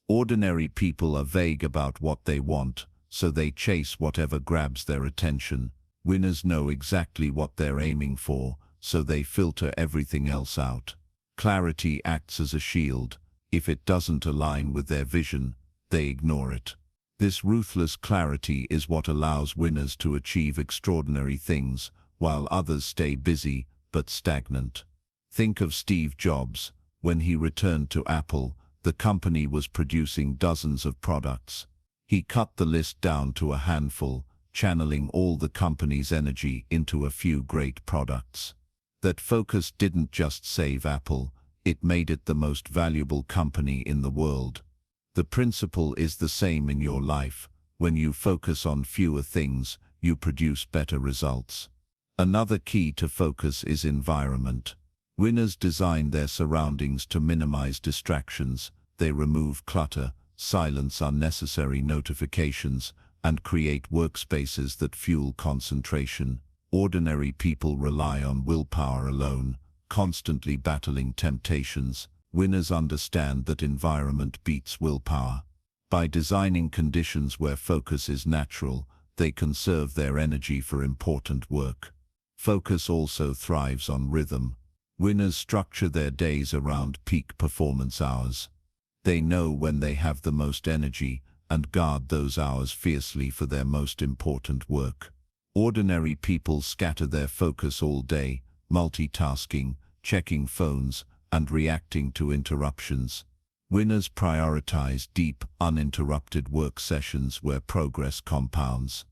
Ordinary people are vague about what they want, so they chase whatever grabs their attention. Winners know exactly what they're aiming for, so they filter everything else out. Clarity acts as a shield. If it doesn't align with their vision, they ignore it. This ruthless clarity is what allows winners to achieve extraordinary things, while others stay busy but stagnant. Think of Steve Jobs. When he returned to Apple, the company was producing dozens of products. He cut the list down to a handful, channeling all the company's energy into a few great products. That focus didn't just save Apple, it made it the most valuable company in the world. The principle is the same in your life. When you focus on fewer things, you produce better results. Another key to focus is environment. Winners design their surroundings to minimize distractions. They remove clutter, silence unnecessary notifications, and create workspaces that fuel concentration. Ordinary people rely on willpower alone, constantly battling temptations. Winners understand that environment beats willpower. By designing conditions where focus is natural, they conserve their energy for important work. Focus also thrives on rhythm. Winners structure their days around peak performance hours. They know when they have the most energy and guard those hours fiercely for their most important work. Ordinary people scatter their focus all day, multitasking, checking phones, and reacting to interruptions. Winners prioritize deep, uninterrupted work sessions where progress compounds.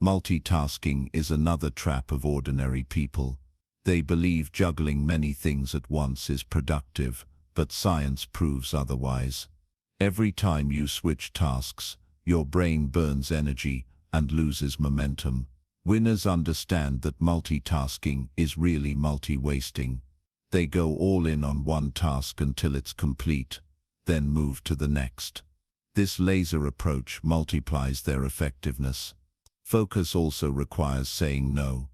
Multitasking is another trap of ordinary people. They believe juggling many things at once is productive, but science proves otherwise. Every time you switch tasks, your brain burns energy and loses momentum. Winners understand that multitasking is really multi-wasting. They go all in on one task until it's complete, then move to the next. This laser approach multiplies their effectiveness. Focus also requires saying no.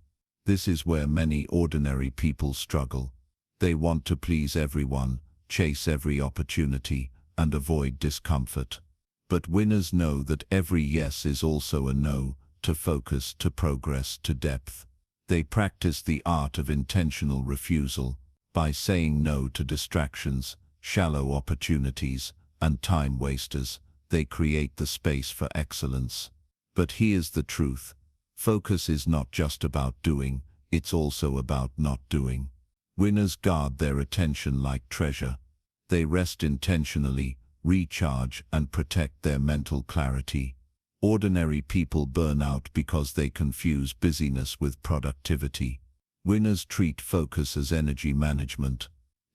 This is where many ordinary people struggle. They want to please everyone, chase every opportunity, and avoid discomfort. But winners know that every yes is also a no, to focus, to progress, to depth. They practice the art of intentional refusal. By saying no to distractions, shallow opportunities, and time wasters, they create the space for excellence. But here's the truth. Focus is not just about doing, it's also about not doing. Winners guard their attention like treasure. They rest intentionally, recharge, and protect their mental clarity. Ordinary people burn out because they confuse busyness with productivity. Winners treat focus as energy management.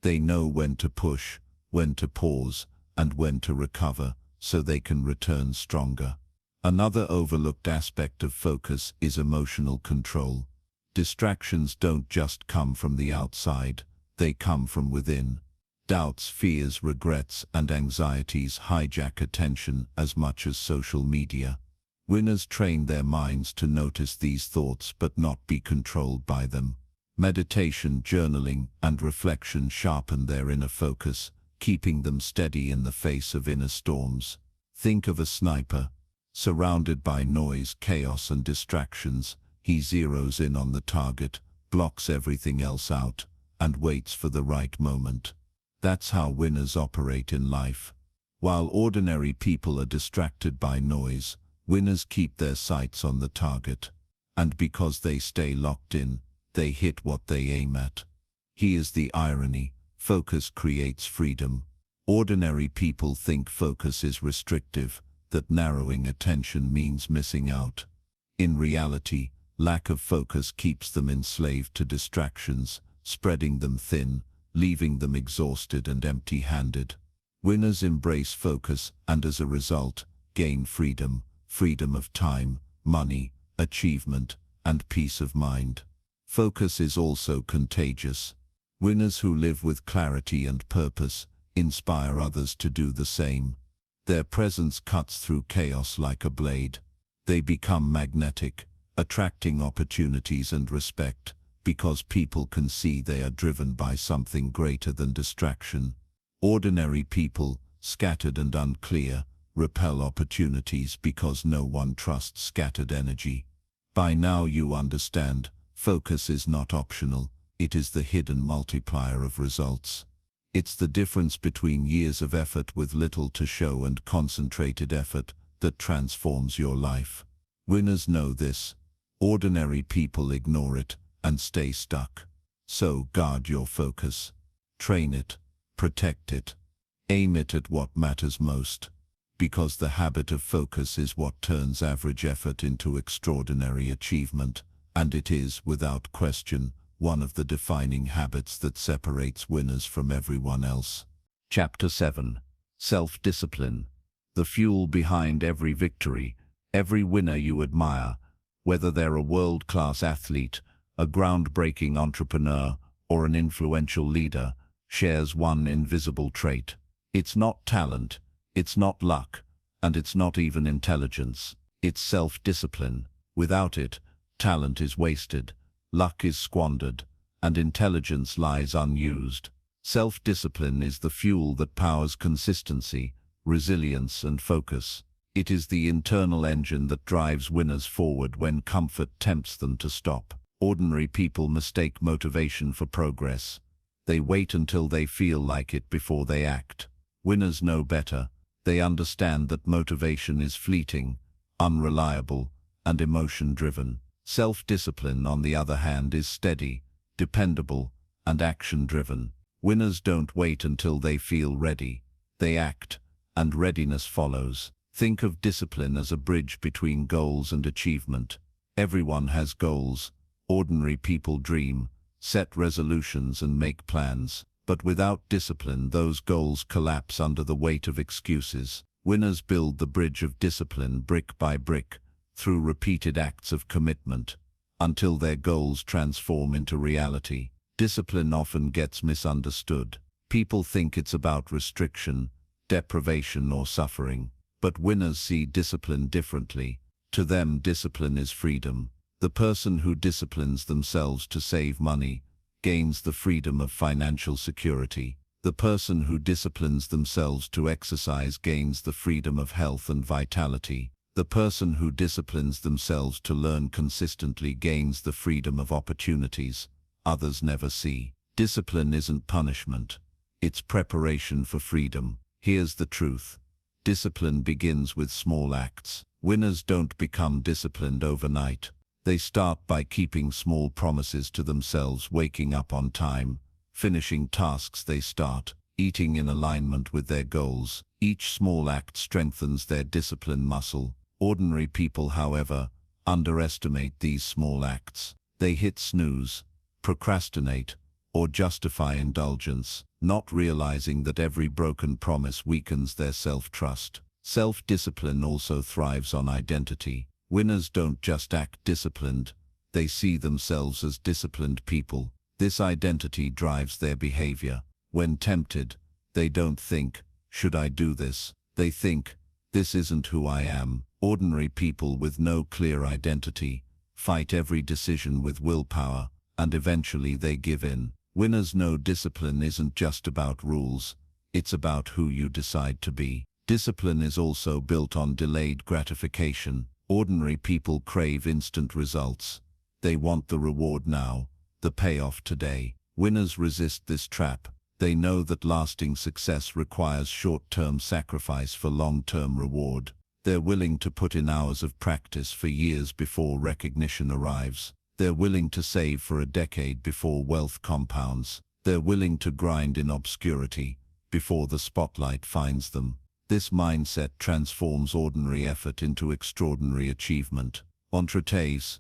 They know when to push, when to pause, and when to recover, so they can return stronger. Another overlooked aspect of focus is emotional control. Distractions don't just come from the outside, they come from within. Doubts, fears, regrets, and anxieties hijack attention as much as social media. Winners train their minds to notice these thoughts but not be controlled by them. Meditation, journaling, and reflection sharpen their inner focus, keeping them steady in the face of inner storms. Think of a sniper. Surrounded by noise, chaos, and distractions, he zeroes in on the target, blocks everything else out, and waits for the right moment. That's how winners operate in life. While ordinary people are distracted by noise, winners keep their sights on the target. And because they stay locked in, they hit what they aim at. Here's the irony. Focus creates freedom. Ordinary people think focus is restrictive, that narrowing attention means missing out. In reality, lack of focus keeps them enslaved to distractions, spreading them thin, leaving them exhausted and empty-handed. Winners embrace focus and as a result, gain freedom, freedom of time, money, achievement, and peace of mind. Focus is also contagious. Winners who live with clarity and purpose inspire others to do the same. Their presence cuts through chaos like a blade. They become magnetic, attracting opportunities and respect, because people can see they are driven by something greater than distraction. Ordinary people, scattered and unclear, repel opportunities because no one trusts scattered energy. By now you understand, focus is not optional, it is the hidden multiplier of results. It's the difference between years of effort with little to show and concentrated effort that transforms your life. Winners know this. Ordinary people ignore it and stay stuck. So guard your focus. Train it. Protect it. Aim it at what matters most. Because the habit of focus is what turns average effort into extraordinary achievement, and it is, without question, one of the defining habits that separates winners from everyone else. Chapter 7. Self-discipline. The fuel behind every victory, every winner you admire, whether they're a world-class athlete, a groundbreaking entrepreneur, or an influential leader, shares one invisible trait. It's not talent, it's not luck, And it's not even intelligence. It's self-discipline. Without it, talent is wasted, luck is squandered, and intelligence lies unused. Self-discipline is the fuel that powers consistency, resilience, and focus. It is the internal engine that drives winners forward when comfort tempts them to stop. Ordinary people mistake motivation for progress. They wait until they feel like it before they act. Winners know better. They understand that motivation is fleeting, unreliable, and emotion-driven. Self-discipline, on the other hand, is steady, dependable, and action-driven. Winners don't wait until they feel ready. They act, and readiness follows. Think of discipline as a bridge between goals and achievement. Everyone has goals. Ordinary people dream, set resolutions, and make plans. But without discipline, those goals collapse under the weight of excuses. Winners build the bridge of discipline brick by brick, through repeated acts of commitment, until their goals transform into reality. Discipline often gets misunderstood. People think it's about restriction, deprivation, or suffering. But winners see discipline differently. To them, discipline is freedom. The person who disciplines themselves to save money gains the freedom of financial security. The person who disciplines themselves to exercise gains the freedom of health and vitality. The person who disciplines themselves to learn consistently gains the freedom of opportunities others never see. Discipline isn't punishment. It's preparation for freedom. Here's the truth. Discipline begins with small acts. Winners don't become disciplined overnight. They start by keeping small promises to themselves, waking up on time, finishing tasks they start, eating in alignment with their goals. Each small act strengthens their discipline muscle. Ordinary people, however, underestimate these small acts. They hit snooze, procrastinate, or justify indulgence, not realizing that every broken promise weakens their self-trust. Self-discipline also thrives on identity. Winners don't just act disciplined, they see themselves as disciplined people. This identity drives their behavior. When tempted, they don't think, "Should I do this?" They think, "This isn't who I am." Ordinary people with no clear identity fight every decision with willpower, and eventually they give in. Winners know discipline isn't just about rules, it's about who you decide to be. Discipline is also built on delayed gratification. Ordinary people crave instant results. They want the reward now, the payoff today. Winners resist this trap. They know that lasting success requires short-term sacrifice for long-term reward. They're willing to put in hours of practice for years before recognition arrives. They're willing to save for a decade before wealth compounds. They're willing to grind in obscurity before the spotlight finds them. This mindset transforms ordinary effort into extraordinary achievement. One treatise,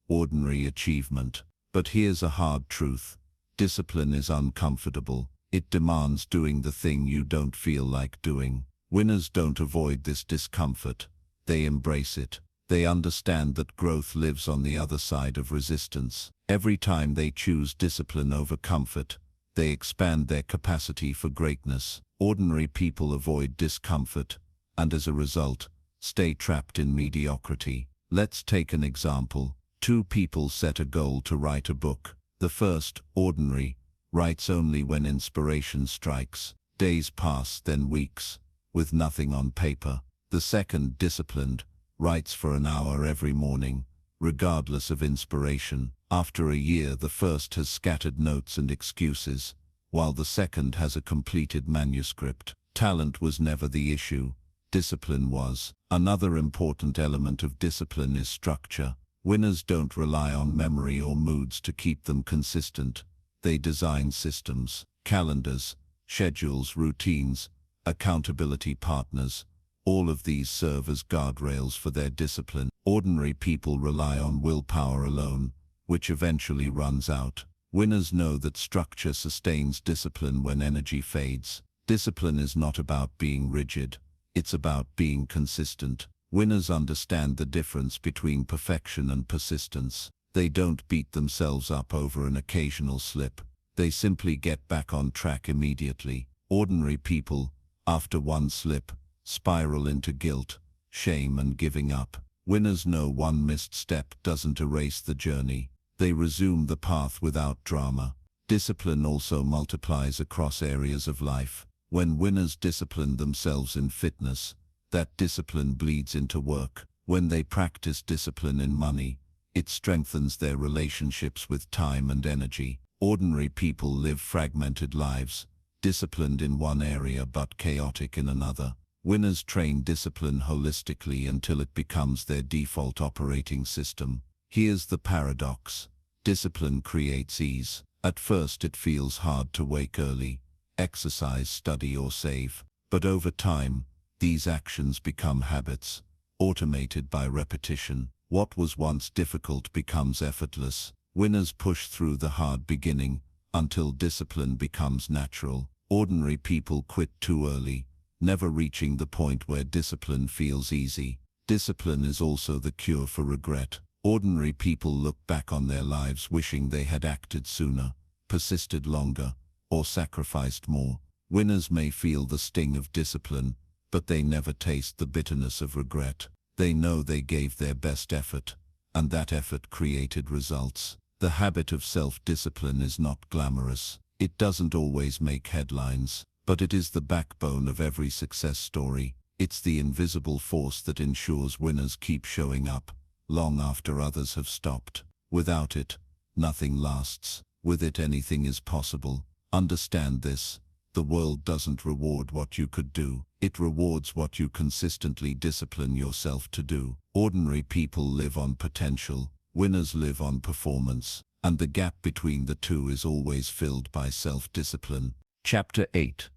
ordinary achievement. But here's a hard truth. Discipline is uncomfortable. It demands doing the thing you don't feel like doing. Winners don't avoid this discomfort. They embrace it. They understand that growth lives on the other side of resistance. Every time they choose discipline over comfort, they expand their capacity for greatness. Ordinary people avoid discomfort, and as a result, stay trapped in mediocrity. Let's take an example. Two people set a goal to write a book. The first, ordinary, writes only when inspiration strikes. Days pass, then weeks, with nothing on paper. The second, disciplined, writes for an hour every morning, regardless of inspiration. After a year, the first has scattered notes and excuses, while the second has a completed manuscript. Talent was never the issue. Discipline was. Another important element of discipline is structure. Winners don't rely on memory or moods to keep them consistent. They design systems, calendars, schedules, routines, accountability partners. All of these serve as guardrails for their discipline. Ordinary people rely on willpower alone, which eventually runs out. Winners know that structure sustains discipline when energy fades. Discipline is not about being rigid. It's about being consistent. Winners understand the difference between perfection and persistence. They don't beat themselves up over an occasional slip. They simply get back on track immediately. Ordinary people, after one slip, spiral into guilt, shame, and giving up. Winners know one missed step doesn't erase the journey. They resume the path without drama. Discipline also multiplies across areas of life. When winners discipline themselves in fitness, that discipline bleeds into work. When they practice discipline in money, it strengthens their relationships with time and energy. Ordinary people live fragmented lives, disciplined in one area but chaotic in another. Winners train discipline holistically until it becomes their default operating system. Here's the paradox. Discipline creates ease. At first it feels hard to wake early, exercise, study, or save. But over time, these actions become habits, automated by repetition. What was once difficult becomes effortless. Winners push through the hard beginning until discipline becomes natural. Ordinary people quit too early, never reaching the point where discipline feels easy. Discipline is also the cure for regret. Ordinary people look back on their lives wishing they had acted sooner, persisted longer, or sacrificed more. Winners may feel the sting of discipline, but they never taste the bitterness of regret. They know they gave their best effort, and that effort created results. The habit of self-discipline is not glamorous. It doesn't always make headlines, but it is the backbone of every success story. It's the invisible force that ensures winners keep showing up, long after others have stopped. Without it, nothing lasts. With it, anything is possible. Understand this. The world doesn't reward what you could do. It rewards what you consistently discipline yourself to do. Ordinary people live on potential. Winners live on performance. And the gap between the two is always filled by self-discipline. Chapter 8.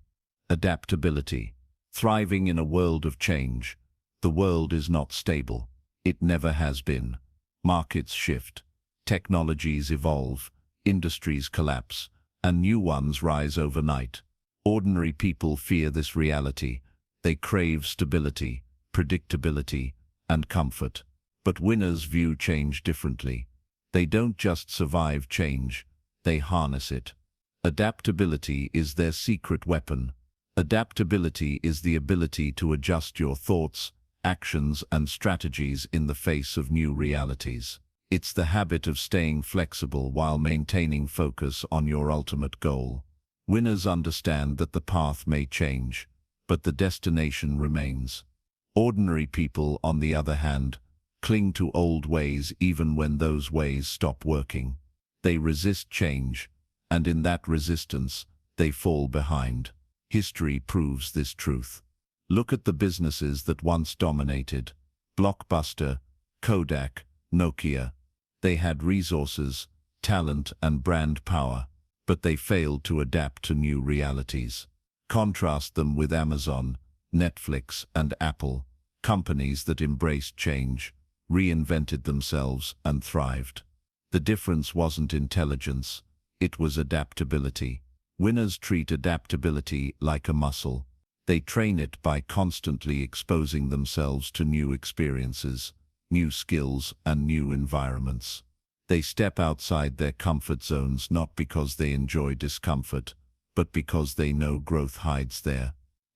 Adaptability. Thriving in a world of change. The world is not stable. It never has been. Markets shift. Technologies evolve. Industries collapse. And new ones rise overnight. Ordinary people fear this reality. They crave stability, predictability, and comfort. But winners view change differently. They don't just survive change, they harness it. Adaptability is their secret weapon. Adaptability is the ability to adjust your thoughts, actions, and strategies in the face of new realities. It's the habit of staying flexible while maintaining focus on your ultimate goal. Winners understand that the path may change, but the destination remains. Ordinary people, on the other hand, cling to old ways even when those ways stop working. They resist change, and in that resistance, they fall behind. History proves this truth. Look at the businesses that once dominated. Blockbuster, Kodak, Nokia. They had resources, talent, and brand power, but they failed to adapt to new realities. Contrast them with Amazon, Netflix, and Apple, companies that embraced change, reinvented themselves, and thrived. The difference wasn't intelligence, it was adaptability. Winners treat adaptability like a muscle. They train it by constantly exposing themselves to new experiences, new skills, and new environments. They step outside their comfort zones not because they enjoy discomfort, but because they know growth hides there.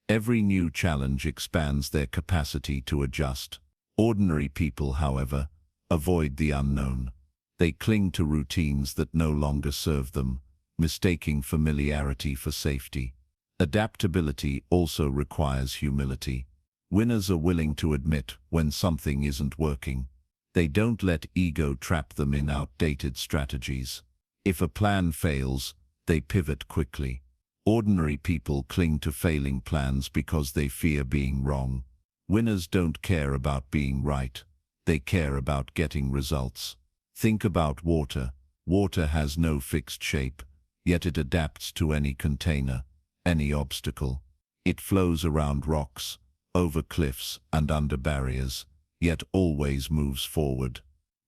Every new challenge expands their capacity to adjust. Ordinary people, however, avoid the unknown. They cling to routines that no longer serve them, mistaking familiarity for safety. Adaptability also requires humility. Winners are willing to admit when something isn't working. They don't let ego trap them in outdated strategies. If a plan fails, they pivot quickly. Ordinary people cling to failing plans because they fear being wrong. Winners don't care about being right. They care about getting results. Think about water. Water has no fixed shape, yet it adapts to any container, any obstacle. It flows around rocks, over cliffs, and under barriers, yet always moves forward.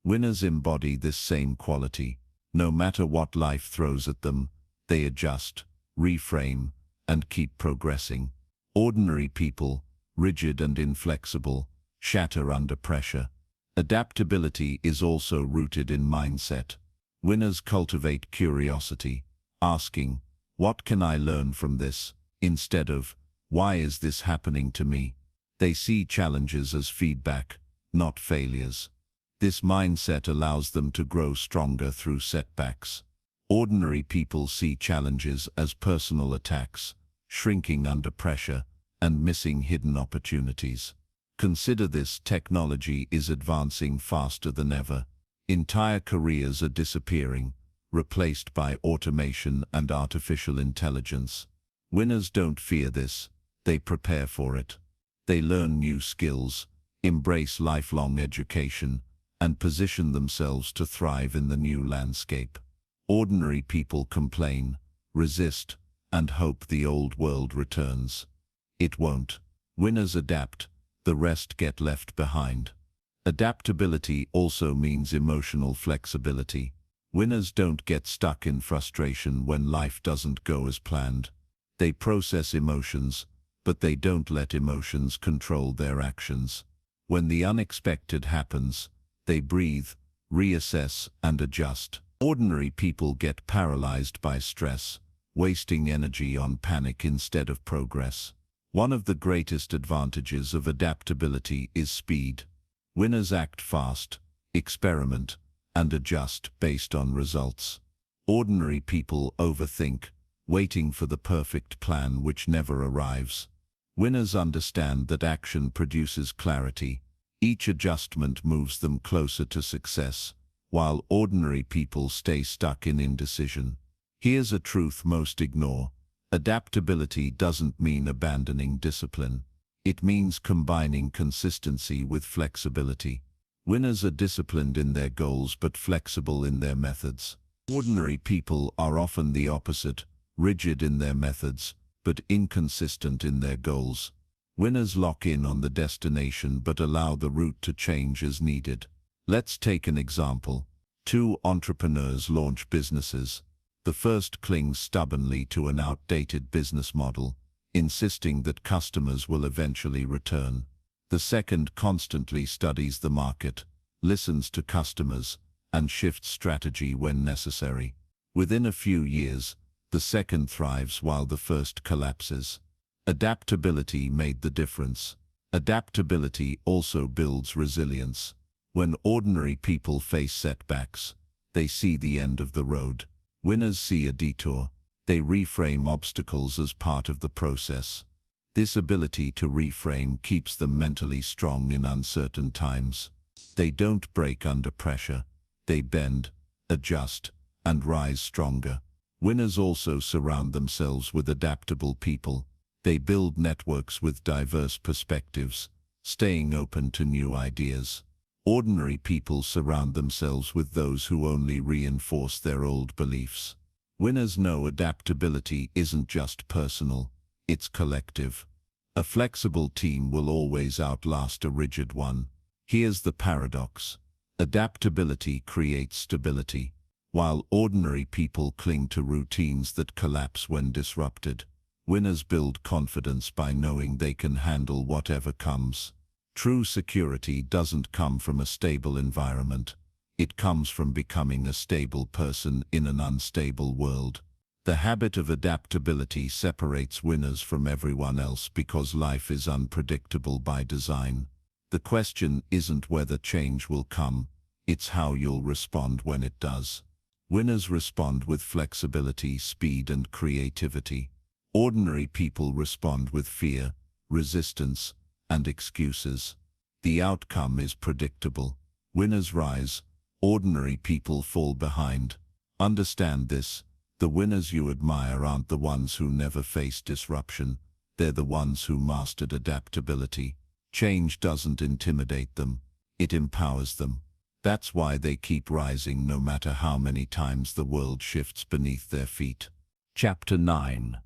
Winners embody this same quality. No matter what life throws at them, they adjust, reframe, and keep progressing. Ordinary people, rigid and inflexible, shatter under pressure. Adaptability is also rooted in mindset. Winners cultivate curiosity, asking, "What can I learn from this?" instead of, "Why is this happening to me?" They see challenges as feedback, not failures. This mindset allows them to grow stronger through setbacks. Ordinary people see challenges as personal attacks, shrinking under pressure, and missing hidden opportunities. Consider this: technology is advancing faster than ever. Entire careers are disappearing, replaced by automation and artificial intelligence. Winners don't fear this, they prepare for it. They learn new skills, embrace lifelong education, and position themselves to thrive in the new landscape. Ordinary people complain, resist, and hope the old world returns. It won't. Winners adapt, the rest get left behind. Adaptability also means emotional flexibility. Winners don't get stuck in frustration when life doesn't go as planned. They process emotions, but they don't let emotions control their actions. When the unexpected happens, they breathe, reassess, and adjust. Ordinary people get paralyzed by stress, wasting energy on panic instead of progress. One of the greatest advantages of adaptability is speed. Winners act fast, experiment, and adjust based on results. Ordinary people overthink, waiting for the perfect plan which never arrives. Winners understand that action produces clarity. Each adjustment moves them closer to success, while ordinary people stay stuck in indecision. Here's a truth most ignore. Adaptability doesn't mean abandoning discipline. It means combining consistency with flexibility. Winners are disciplined in their goals but flexible in their methods. Ordinary people are often the opposite, rigid in their methods, but inconsistent in their goals. Winners lock in on the destination but allow the route to change as needed. Let's take an example. Two entrepreneurs launch businesses. The first clings stubbornly to an outdated business model, insisting that customers will eventually return. The second constantly studies the market, listens to customers, and shifts strategy when necessary. Within a few years, the second thrives while the first collapses. Adaptability made the difference. Adaptability also builds resilience. When ordinary people face setbacks, they see the end of the road. Winners see a detour. They reframe obstacles as part of the process. This ability to reframe keeps them mentally strong in uncertain times. They don't break under pressure. They bend, adjust, and rise stronger. Winners also surround themselves with adaptable people. They build networks with diverse perspectives, staying open to new ideas. Ordinary people surround themselves with those who only reinforce their old beliefs. Winners know adaptability isn't just personal, it's collective. A flexible team will always outlast a rigid one. Here's the paradox. Adaptability creates stability, while ordinary people cling to routines that collapse when disrupted. Winners build confidence by knowing they can handle whatever comes. True security doesn't come from a stable environment. It comes from becoming a stable person in an unstable world. The habit of adaptability separates winners from everyone else because life is unpredictable by design. The question isn't whether change will come, it's how you'll respond when it does. Winners respond with flexibility, speed, and creativity. Ordinary people respond with fear, resistance, and excuses. The outcome is predictable. Winners rise, ordinary people fall behind. Understand this. The winners you admire aren't the ones who never faced disruption. They're the ones who mastered adaptability. Change doesn't intimidate them. It empowers them. That's why they keep rising no matter how many times the world shifts beneath their feet. Chapter 9.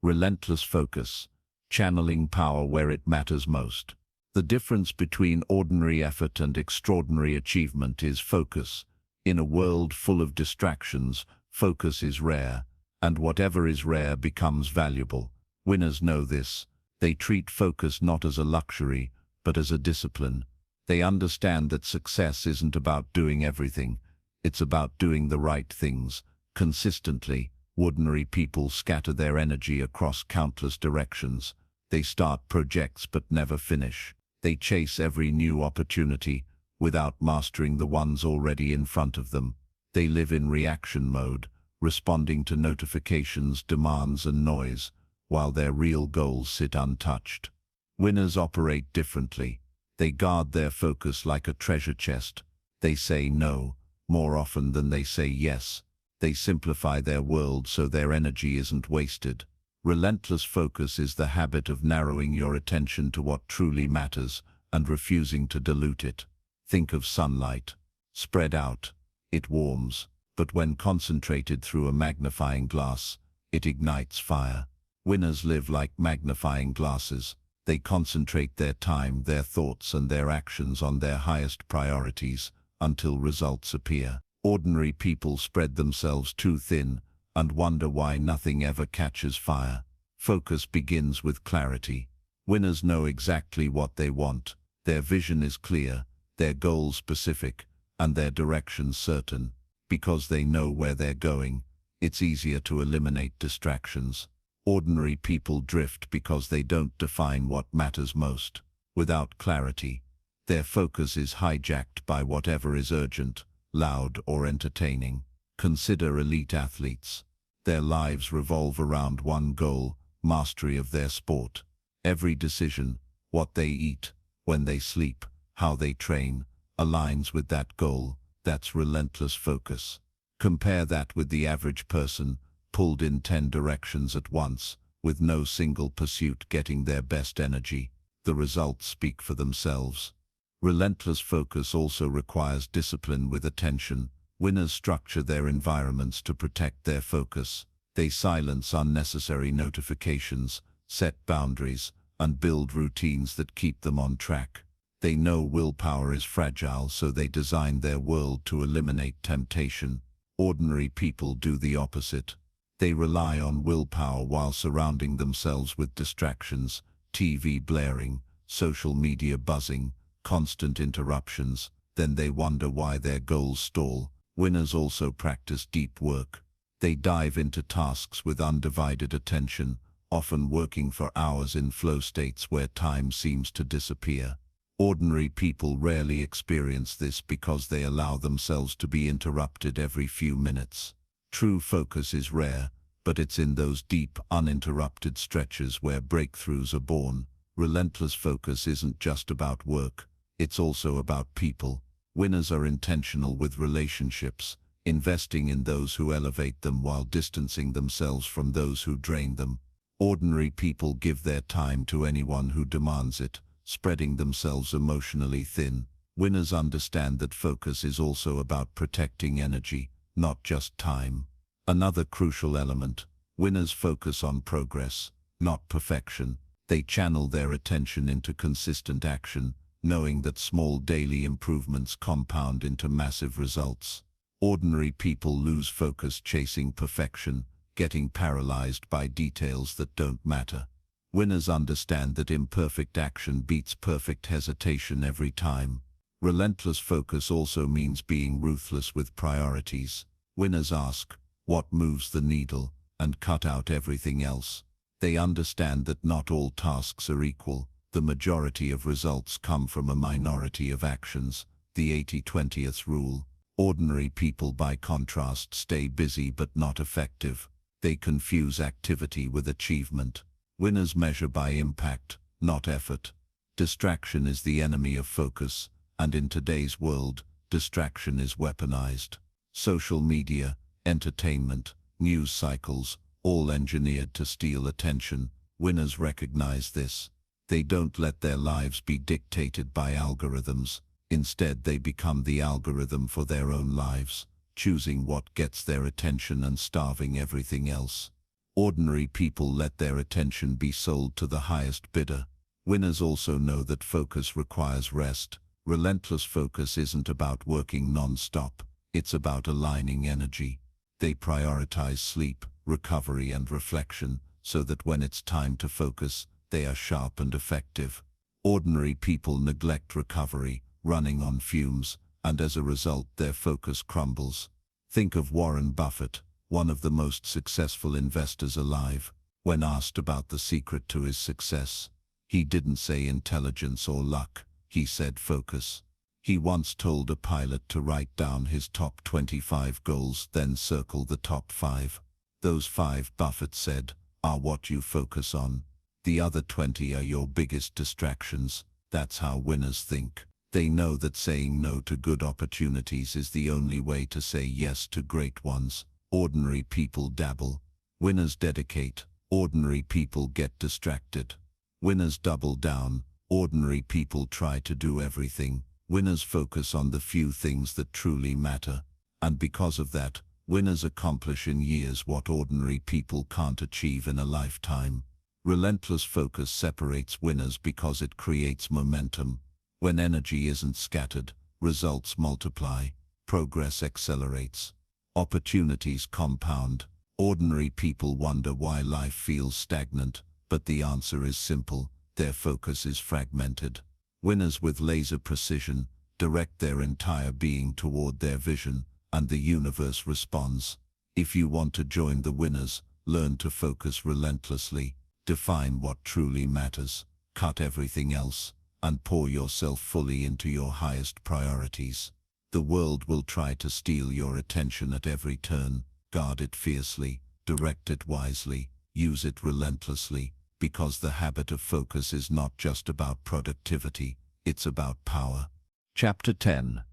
Relentless Focus. Channeling power where it matters most. The difference between ordinary effort and extraordinary achievement is focus. In a world full of distractions, focus is rare, and whatever is rare becomes valuable. Winners know this. They treat focus not as a luxury, but as a discipline. They understand that success isn't about doing everything. It's about doing the right things, consistently. Ordinary people scatter their energy across countless directions. They start projects but never finish. They chase every new opportunity without mastering the ones already in front of them. They live in reaction mode, responding to notifications, demands, and noise, while their real goals sit untouched. Winners operate differently. They guard their focus like a treasure chest. They say no more often than they say yes. They simplify their world so their energy isn't wasted. Relentless focus is the habit of narrowing your attention to what truly matters and refusing to dilute it. Think of sunlight. Spread out, it warms, but when concentrated through a magnifying glass, it ignites fire. Winners live like magnifying glasses. They concentrate their time, their thoughts, and their actions on their highest priorities until results appear. Ordinary people spread themselves too thin and wonder why nothing ever catches fire. Focus begins with clarity. Winners know exactly what they want. Their vision is clear, their goals specific, and their direction certain. Because they know where they're going, it's easier to eliminate distractions. Ordinary people drift because they don't define what matters most. Without clarity, their focus is hijacked by whatever is urgent, loud, or entertaining. Consider elite athletes. Their lives revolve around one goal: mastery of their sport. Every decision, what they eat, when they sleep, how they train, aligns with that goal. That's relentless focus. Compare that with the average person, pulled in 10 directions at once, with no single pursuit getting their best energy. The results speak for themselves. Relentless focus also requires discipline with attention. Winners structure their environments to protect their focus. They silence unnecessary notifications, set boundaries, and build routines that keep them on track. They know willpower is fragile, so they design their world to eliminate temptation. Ordinary people do the opposite. They rely on willpower while surrounding themselves with distractions, TV blaring, social media buzzing, constant interruptions. Then they wonder why their goals stall. Winners also practice deep work. They dive into tasks with undivided attention, often working for hours in flow states where time seems to disappear. Ordinary people rarely experience this because they allow themselves to be interrupted every few minutes. True focus is rare, but it's in those deep, uninterrupted stretches where breakthroughs are born. Relentless focus isn't just about work, it's also about people. Winners are intentional with relationships, investing in those who elevate them while distancing themselves from those who drain them. Ordinary people give their time to anyone who demands it, spreading themselves emotionally thin. Winners understand that focus is also about protecting energy, not just time. Another crucial element: winners focus on progress, not perfection. They channel their attention into consistent action, knowing that small daily improvements compound into massive results. Ordinary people lose focus chasing perfection, getting paralyzed by details that don't matter. Winners understand that imperfect action beats perfect hesitation every time. Relentless focus also means being ruthless with priorities. Winners ask, what moves the needle, and cut out everything else. They understand that not all tasks are equal. The majority of results come from a minority of actions, the 80-20th rule. Ordinary people, by contrast, stay busy but not effective. They confuse activity with achievement. Winners measure by impact, not effort. Distraction is the enemy of focus, and in today's world, distraction is weaponized. Social media, entertainment, news cycles, all engineered to steal attention. Winners recognize this. They don't let their lives be dictated by algorithms. Instead, they become the algorithm for their own lives, choosing what gets their attention and starving everything else. Ordinary people let their attention be sold to the highest bidder. Winners also know that focus requires rest. Relentless focus isn't about working non-stop. It's about aligning energy. They prioritize sleep, recovery, and reflection, so that when it's time to focus, they are sharp and effective. Ordinary people neglect recovery, running on fumes, and as a result their focus crumbles. Think of Warren Buffett, one of the most successful investors alive. When asked about the secret to his success, he didn't say intelligence or luck, he said focus. He once told a pilot to write down his top 25 goals, then circle the top 5. Those 5, Buffett said, are what you focus on. The other 20 are your biggest distractions. That's how winners think. They know that saying no to good opportunities is the only way to say yes to great ones. Ordinary people dabble. Winners dedicate. Ordinary people get distracted. Winners double down. Ordinary people try to do everything. Winners focus on the few things that truly matter. And because of that, winners accomplish in years what ordinary people can't achieve in a lifetime. Relentless focus separates winners because it creates momentum. When energy isn't scattered, results multiply, progress accelerates, opportunities compound. Ordinary people wonder why life feels stagnant, but the answer is simple: their focus is fragmented. Winners with laser precision direct their entire being toward their vision, and the universe responds. If you want to join the winners, learn to focus relentlessly, define what truly matters, cut everything else, and pour yourself fully into your highest priorities. The world will try to steal your attention at every turn. Guard it fiercely, direct it wisely, use it relentlessly, because the habit of focus is not just about productivity, it's about power. Chapter 10.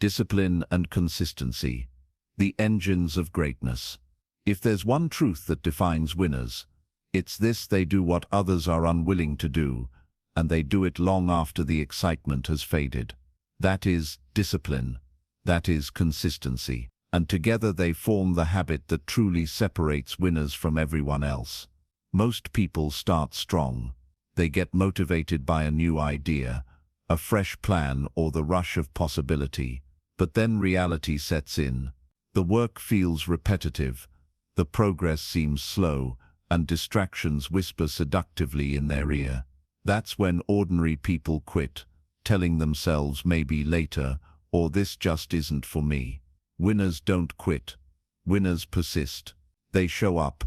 Discipline and Consistency. The Engines of Greatness. If there's one truth that defines winners, it's this: they do what others are unwilling to do, and they do it long after the excitement has faded. That is discipline. That is consistency. And together they form the habit that truly separates winners from everyone else. Most people start strong. They get motivated by a new idea, a fresh plan, or the rush of possibility. But then reality sets in. The work feels repetitive, the progress seems slow, and distractions whisper seductively in their ear. That's when ordinary people quit, telling themselves maybe later, or this just isn't for me. Winners don't quit. Winners persist. They show up,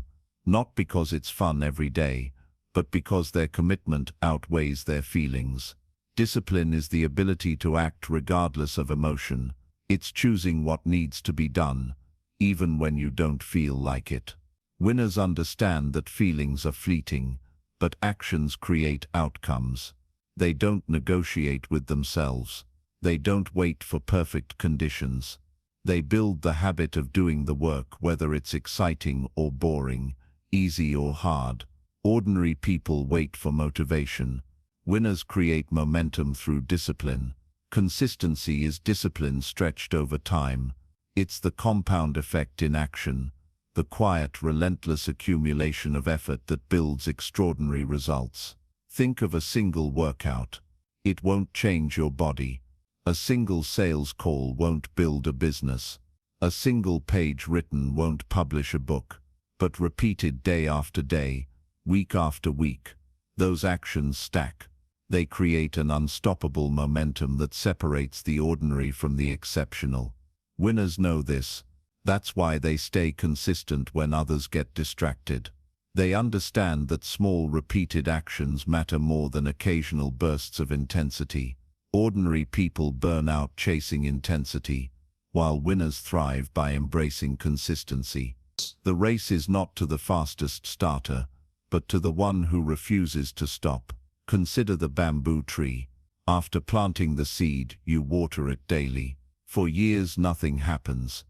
not because it's fun every day, but because their commitment outweighs their feelings. Discipline is the ability to act regardless of emotion. It's choosing what needs to be done, even when you don't feel like it. Winners understand that feelings are fleeting, but actions create outcomes. They don't negotiate with themselves. They don't wait for perfect conditions. They build the habit of doing the work, whether it's exciting or boring, easy or hard. Ordinary people wait for motivation. Winners create momentum through discipline. Consistency is discipline stretched over time. It's the compound effect in action, the quiet, relentless accumulation of effort that builds extraordinary results. Think of a single workout. It won't change your body. A single sales call won't build a business. A single page written won't publish a book. But repeated day after day, week after week, those actions stack. They create an unstoppable momentum that separates the ordinary from the exceptional. Winners know this. That's why they stay consistent when others get distracted. They understand that small repeated actions matter more than occasional bursts of intensity. Ordinary people burn out chasing intensity, while winners thrive by embracing consistency. The race is not to the fastest starter, but to the one who refuses to stop. Consider the bamboo tree. After planting the seed, you water it daily. For years nothing happens.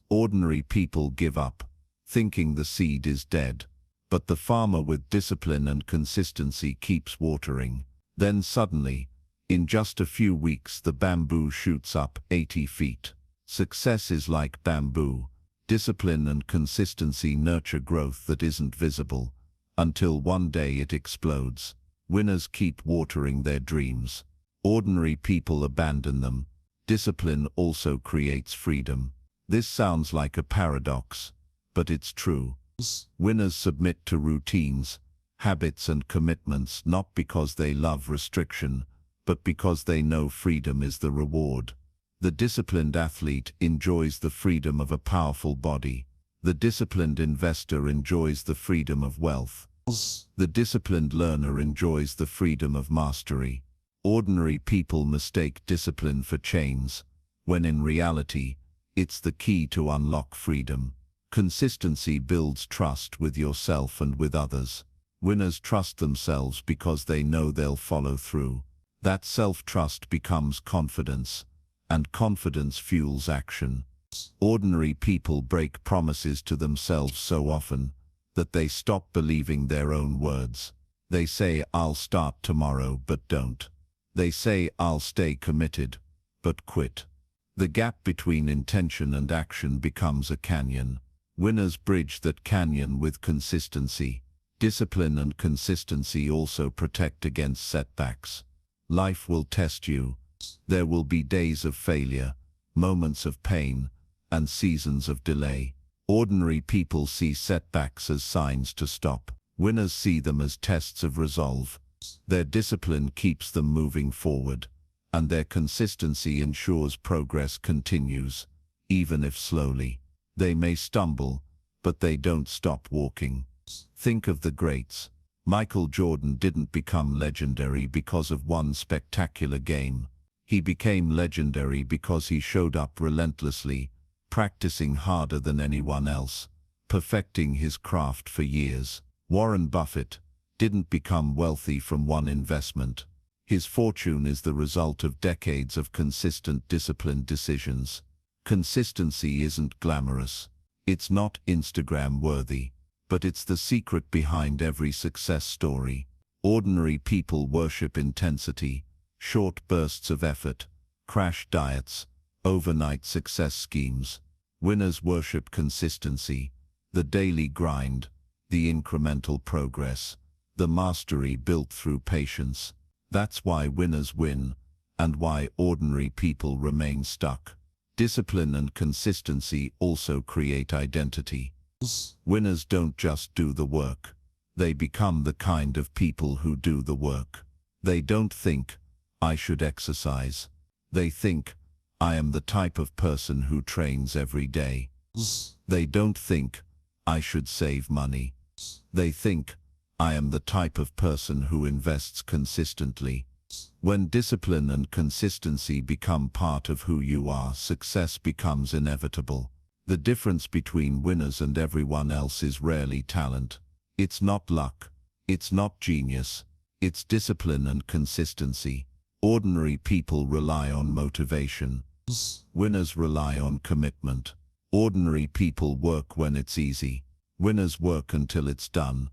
Ordinary people give up, thinking the seed is dead. But the farmer with discipline and consistency keeps watering. Then suddenly, in just a few weeks, the bamboo shoots up 80 feet. Success is like bamboo. Discipline and consistency nurture growth that isn't visible, until one day it explodes. Winners keep watering their dreams. Ordinary people abandon them. Discipline also creates freedom. This sounds like a paradox, but it's true. Winners submit to routines, habits and commitments not because they love restriction, but because they know freedom is the reward. The disciplined athlete enjoys the freedom of a powerful body. The disciplined investor enjoys the freedom of wealth. The disciplined learner enjoys the freedom of mastery. Ordinary people mistake discipline for chains, when in reality, it's the key to unlock freedom. Consistency builds trust with yourself and with others. Winners trust themselves because they know they'll follow through. That self-trust becomes confidence, and confidence fuels action. Ordinary people break promises to themselves so often that they stop believing their own words. They say, "I'll start tomorrow," but don't. They say, "I'll stay committed," but quit. The gap between intention and action becomes a canyon. Winners bridge that canyon with consistency. Discipline and consistency also protect against setbacks. Life will test you. There will be days of failure, moments of pain, and seasons of delay. Ordinary people see setbacks as signs to stop. Winners see them as tests of resolve. Their discipline keeps them moving forward, and their consistency ensures progress continues, even if slowly. They may stumble, but they don't stop walking. Think of the greats. Michael Jordan didn't become legendary because of one spectacular game. He became legendary because he showed up relentlessly, practicing harder than anyone else, perfecting his craft for years. Warren Buffett didn't become wealthy from one investment. His fortune is the result of decades of consistent, disciplined decisions. Consistency isn't glamorous. It's not Instagram-worthy, but it's the secret behind every success story. Ordinary people worship intensity, short bursts of effort, crash diets, overnight success schemes. Winners worship consistency, the daily grind, the incremental progress, the mastery built through patience. That's why winners win, and why ordinary people remain stuck. Discipline and consistency also create identity. Winners don't just do the work. They become the kind of people who do the work. They don't think, "I should exercise." They think, "I am the type of person who trains every day." They don't think, "I should save money." They think, "I am the type of person who invests consistently." When discipline and consistency become part of who you are, success becomes inevitable. The difference between winners and everyone else is rarely talent. It's not luck. It's not genius. It's discipline and consistency. Ordinary people rely on motivation. Winners rely on commitment. Ordinary people work when it's easy. Winners work until it's done.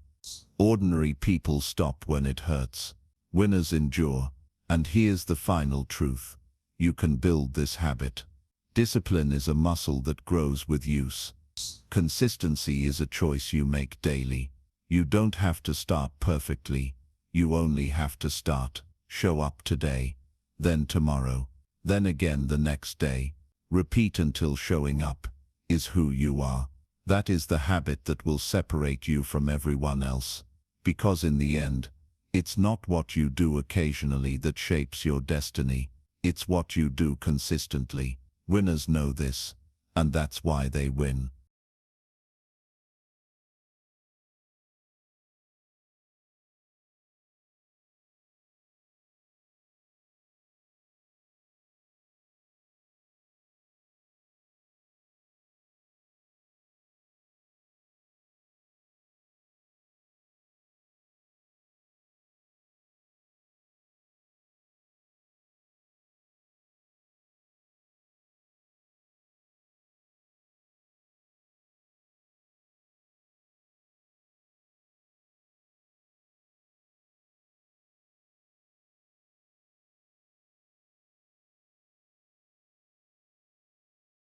Ordinary people stop when it hurts. Winners endure. And here's the final truth. You can build this habit. Discipline is a muscle that grows with use. Consistency is a choice you make daily. You don't have to start perfectly. You only have to start. Show up today, then tomorrow, then again the next day. Repeat until showing up is who you are. That is the habit that will separate you from everyone else. Because in the end, it's not what you do occasionally that shapes your destiny. It's what you do consistently. Winners know this, and that's why they win.